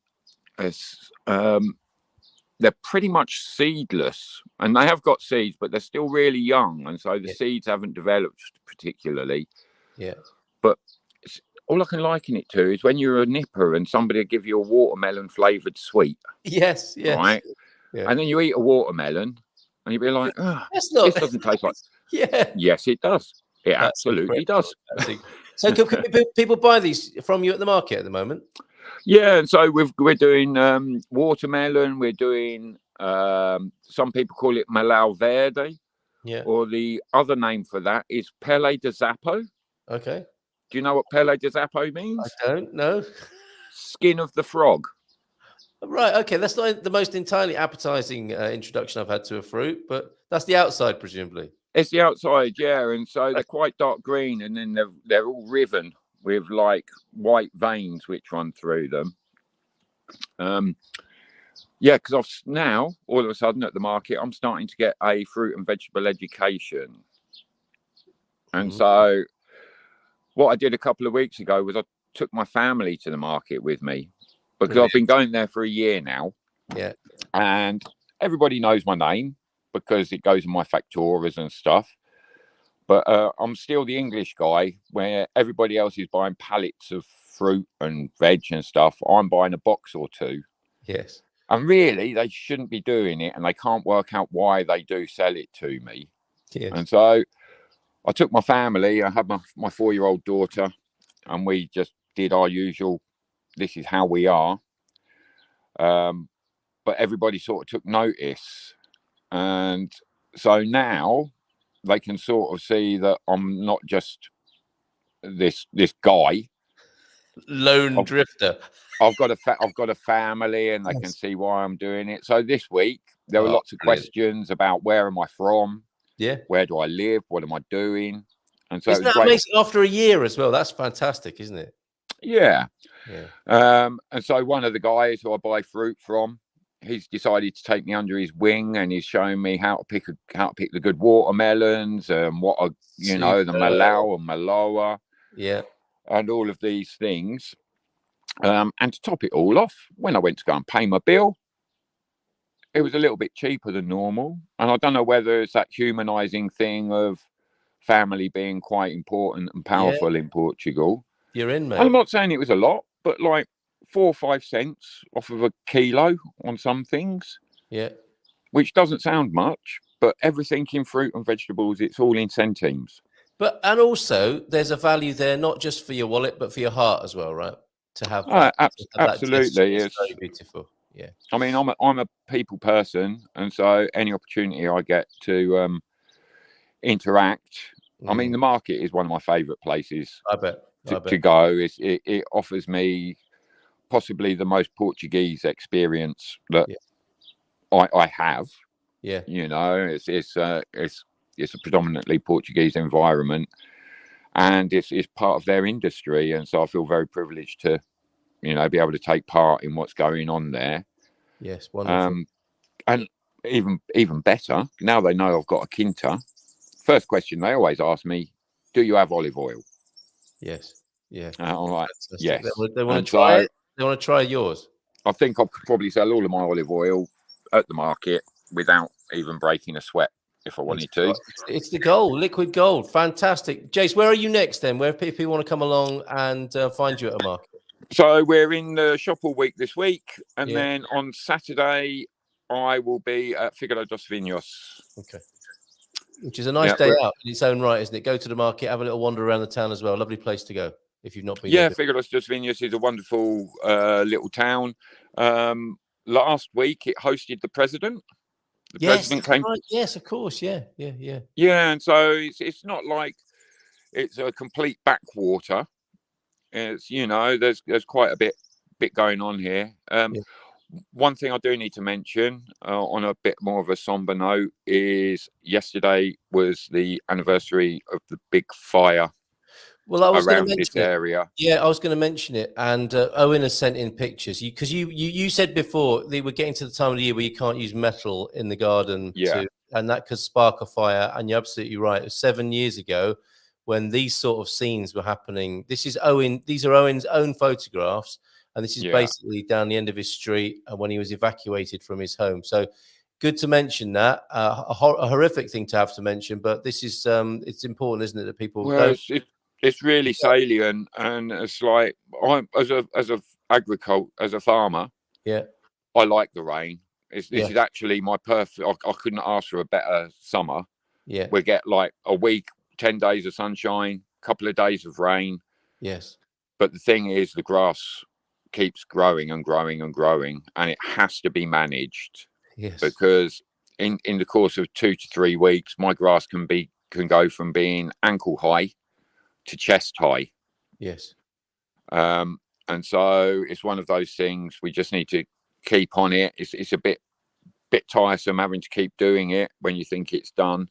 is they're pretty much seedless, and they have got seeds, but they're still really young, and so the seeds haven't developed particularly. Yeah. But all I can liken it to is when you're a nipper and somebody will give you a watermelon flavored sweet. Yes. Right. Yeah. And then you eat a watermelon and you'll be like, this doesn't taste like. Yeah. Yes, it does. It absolutely does. So can people buy these from you at the market at the moment? Yeah, and so we're doing watermelon. We're doing some people call it Malau Verde. Yeah. Or the other name for that is Pele de Zappo. Okay. Do you know what Pele de Zappo means? I don't know. Skin of the frog. Right. Okay. That's not the most entirely appetizing introduction I've had to a fruit, but that's the outside, presumably. It's the outside, yeah. And so they're quite dark green, and then they're all riven with like white veins which run through them. Yeah, because now all of a sudden at the market, I'm starting to get a fruit and vegetable education. And so what I did a couple of weeks ago was I took my family to the market with me, because I've been going there for a year now. Yeah. And everybody knows my name because it goes in my factoras and stuff. But I'm still the English guy where everybody else is buying pallets of fruit and veg and stuff. I'm buying a box or two. Yes. And really, they shouldn't be doing it. And they can't work out why they do sell it to me. Yes. And so I took my family. I had my 4-year-old daughter. And we just did our usual, this is how we are. But everybody sort of took notice. And so now they can sort of see that I'm not just this guy, lone drifter. I've got a family, and they can see why I'm doing it. So this week there were lots of questions about where am I from? Yeah, where do I live? What am I doing? And so isn't that amazing after a year as well? That's fantastic, isn't it? Yeah. Yeah. And so one of the guys who I buy fruit from, he's decided to take me under his wing, and he's showing me how to pick the good watermelons and what are, the Malau and Maloa, and all of these things. And to top it all off, when I went to go and pay my bill, it was a little bit cheaper than normal. And I don't know whether it's that humanizing thing of family being quite important and powerful in Portugal. You're in, mate. I'm not saying it was a lot, but like 4 or 5 cents off of a kilo on some things. Yeah. Which doesn't sound much, but everything in fruit and vegetables, it's all in centimes. And also there's a value there, not just for your wallet, but for your heart as well, right? To have absolutely. It's very beautiful. Yeah. I mean, I'm a people person, and so any opportunity I get to interact. I mean, the market is one of my favourite places. I bet. To go. It offers me possibly the most Portuguese experience that I have. Yeah. It's a predominantly Portuguese environment, and it's part of their industry, and so I feel very privileged to, be able to take part in what's going on there. Yes, wonderful. And even better, now they know I've got a Quinta. First question they always ask me, do you have olive oil? Yes. Yeah. I'm like, yes. They want to try it. They want to try yours. I think I could probably sell all of my olive oil at the market without even breaking a sweat if I wanted to. It's the gold, liquid gold. Fantastic. Jace, where are you next then? Where people want to come along and find you at a market? So we're in the shop all week this week, and Yeah. then on Saturday I will be at Figueira dos Vinhos. Okay. Which is a nice day out in its own right, isn't it? Go to the market, have a little wander around the town as well. Lovely place to go if you've not been there. Figueira dos Vinhos is a wonderful little town. Last week it hosted the president. The president came. Right. Yes, of course. Yeah. Yeah, and so it's not like it's a complete backwater. It's there's quite a bit going on here. One thing I do need to mention on a bit more of a somber note is yesterday was the anniversary of the big fire. Well, I was around this area. Yeah, I was going to mention it, and Owen has sent in pictures. Because you said before they were getting to the time of the year where you can't use metal in the garden, and that could spark a fire. And you're absolutely right. It was 7 years ago when these sort of scenes were happening. These are Owen's own photographs, and this is basically down the end of his street when he was evacuated from his home. So good to mention that. A horrific thing to have to mention, but this is it's important, isn't it, that people don't. It's really salient, and it's like I'm as a farmer. Yeah, I like the rain. This is actually my perfect. I couldn't ask for a better summer. Yeah, we get like a week, 10 days of sunshine, a couple of days of rain. Yes, but the thing is, the grass keeps growing and growing and growing, and it has to be managed. Yes, because in the course of 2 to 3 weeks, my grass can go from being ankle high to chest high. Yes. And so it's one of those things we just need to keep on it. It's a bit tiresome having to keep doing it when you think it's done,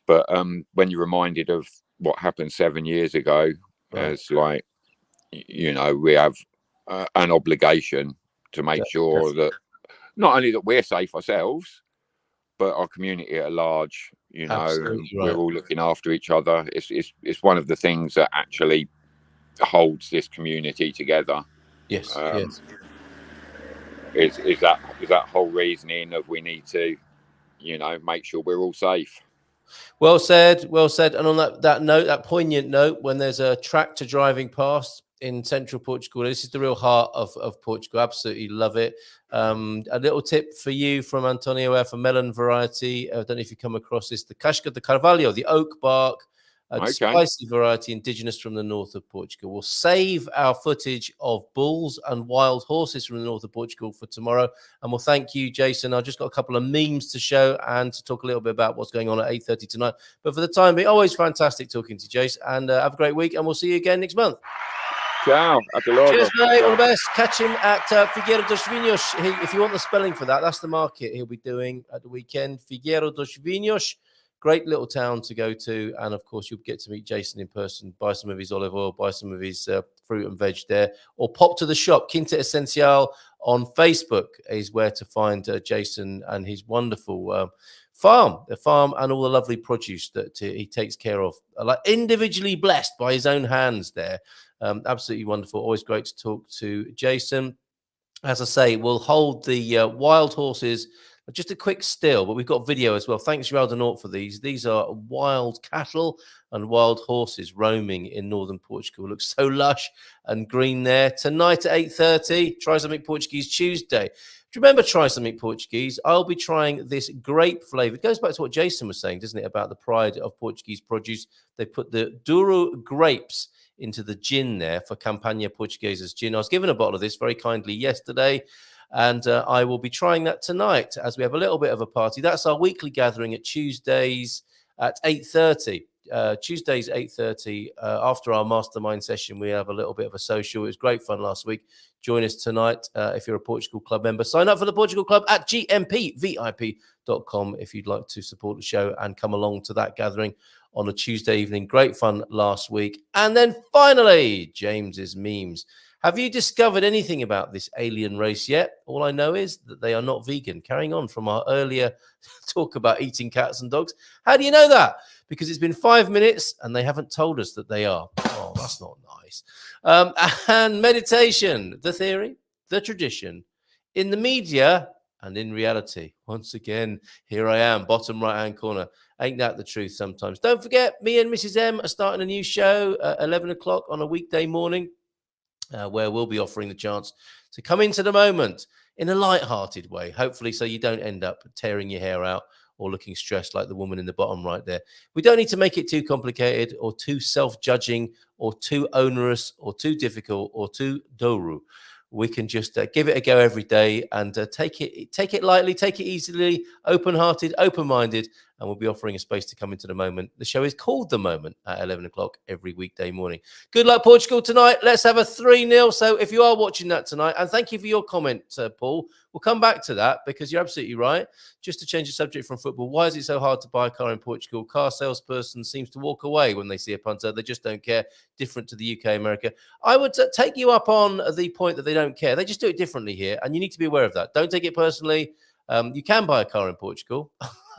but when you're reminded of what happened 7 years ago, it's like we have an obligation to make sure that not only that we're safe ourselves, but our community at large, we're all looking after each other. It's one of the things that actually holds this community together. Yes, yes. Is that whole reasoning of we need to, make sure we're all safe. Well said. And on that note, that poignant note, when there's a tractor driving past in central Portugal, this is the real heart of Portugal. Absolutely love it. A little tip for you from Antonio for melon variety. I don't know if you come across this, the Casca de Carvalho, the oak bark, spicy variety, indigenous from the north of Portugal. We'll save our footage of bulls and wild horses from the north of Portugal for tomorrow. And we'll thank you, Jason. I've just got a couple of memes to show and to talk a little bit about what's going on at 8:30 tonight. But for the time being, always fantastic talking to Jason. And have a great week. And we'll see you again next month. Ciao. Cheers, mate. All the best. Catch him at Figueira dos Vinhos. If you want the spelling for that, that's the market he'll be doing at the weekend. Figueira dos Vinhos. Great little town to go to. And, of course, you'll get to meet Jason in person, buy some of his olive oil, buy some of his fruit and veg there, or pop to the shop. Quinta Essencial on Facebook is where to find Jason and his wonderful farm and all the lovely produce that he takes care of, like individually blessed by his own hands there. Absolutely wonderful. Always great to talk to Jason. As I say, we'll hold the wild horses just a quick still, but we've got video as well. Thanks, Gerald for these. These are wild cattle and wild horses roaming in northern Portugal. It looks so lush and green there. Tonight at 8:30, Try Something Portuguese Tuesday. Do you remember Try Something Portuguese? I'll be trying this grape flavour. It goes back to what Jason was saying, doesn't it, about the pride of Portuguese produce. They put the Douro grapes into the gin there for Campagna Portuguesa's gin. I was given a bottle of this very kindly yesterday, and I will be trying that tonight as we have a little bit of a party. That's our weekly gathering at Tuesdays at 8:30. Tuesdays 8:30. After our mastermind session, we have a little bit of a social. It was great fun last week. Join us tonight if you're a Portugal Club member. Sign up for the Portugal Club at gmpvip.com if you'd like to support the show and come along to that gathering on a Tuesday evening. Great fun last week. And then finally, James's memes. Have you discovered anything about this alien race yet? All I know is that they are not vegan. Carrying on from our earlier talk about eating cats and dogs. How do you know that? Because it's been 5 minutes and they haven't told us that they are. Oh, that's not nice. And meditation, the theory, the tradition, in the media and in reality. Once again, here I am, bottom right-hand corner. Ain't that the truth sometimes? Don't forget, me and Mrs. M are starting a new show at 11 o'clock on a weekday morning. where we'll be offering the chance to come into the moment in a light-hearted way, hopefully so you don't end up tearing your hair out or looking stressed like the woman in the bottom right there. We don't need to make it too complicated or too self-judging or too onerous or too difficult or too doru. We can just give it a go every day and take it lightly, take it easily, open-hearted, open-minded, and we'll be offering a space to come into the moment. The show is called The Moment at 11 o'clock every weekday morning. Good luck, Portugal, tonight. Let's have a 3-0. So if you are watching that tonight, and thank you for your comment, Paul. We'll come back to that because you're absolutely right. Just to change the subject from football, why is it so hard to buy a car in Portugal? Car salesperson seems to walk away when they see a punter. They just don't care. Different to the UK, America. I would take you up on the point that they don't care. They just do it differently here, and you need to be aware of that. Don't take it personally. You can buy a car in Portugal.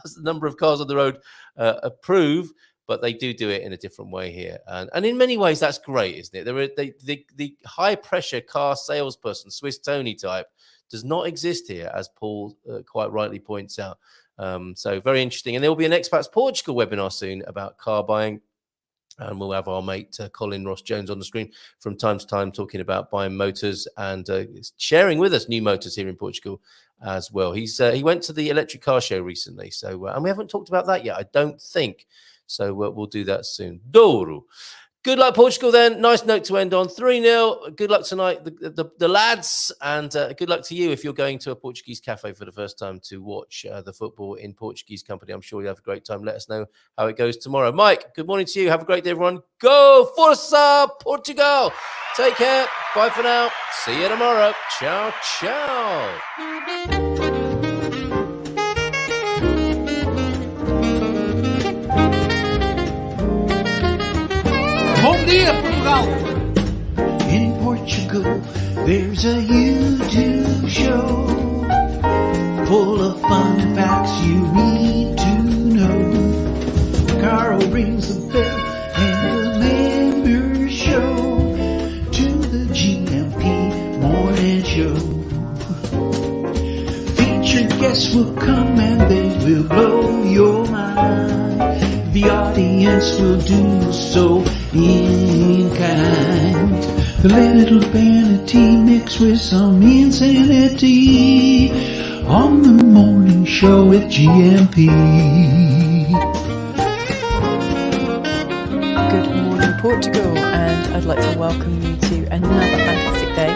As the number of cars on the road prove, but they do it in a different way here. And in many ways, that's great, isn't it? The high-pressure car salesperson, Swiss Tony type, does not exist here, as Paul quite rightly points out. So very interesting. And there will be an Expats Portugal webinar soon about car buying. And we'll have our mate Colin Ross Jones on the screen from time to time talking about buying motors and sharing with us new motors here in Portugal as well. He went to the electric car show recently, so and we haven't talked about that yet, I don't think. So we'll do that soon. Douro. Good luck, Portugal, then. Nice note to end on. 3-0. Good luck tonight, the lads, and good luck to you if you're going to a Portuguese cafe for the first time to watch the football in Portuguese company. I'm sure you'll have a great time. Let us know how it goes tomorrow. Mike, good morning to you. Have a great day, everyone. Go Força Portugal. Take care. Bye for now. See you tomorrow. Ciao, ciao. Bom dia, Portugal! In Portugal, there's a YouTube show full of fun facts you need to know. Carl rings the bell and the members show to the GMP morning show. Featured guests will come and they will blow your mind. The audience will do so in kind. The little vanity mixed with some insanity on the morning show with GMP. Good morning, Portugal, and I'd like to welcome you to another fantastic day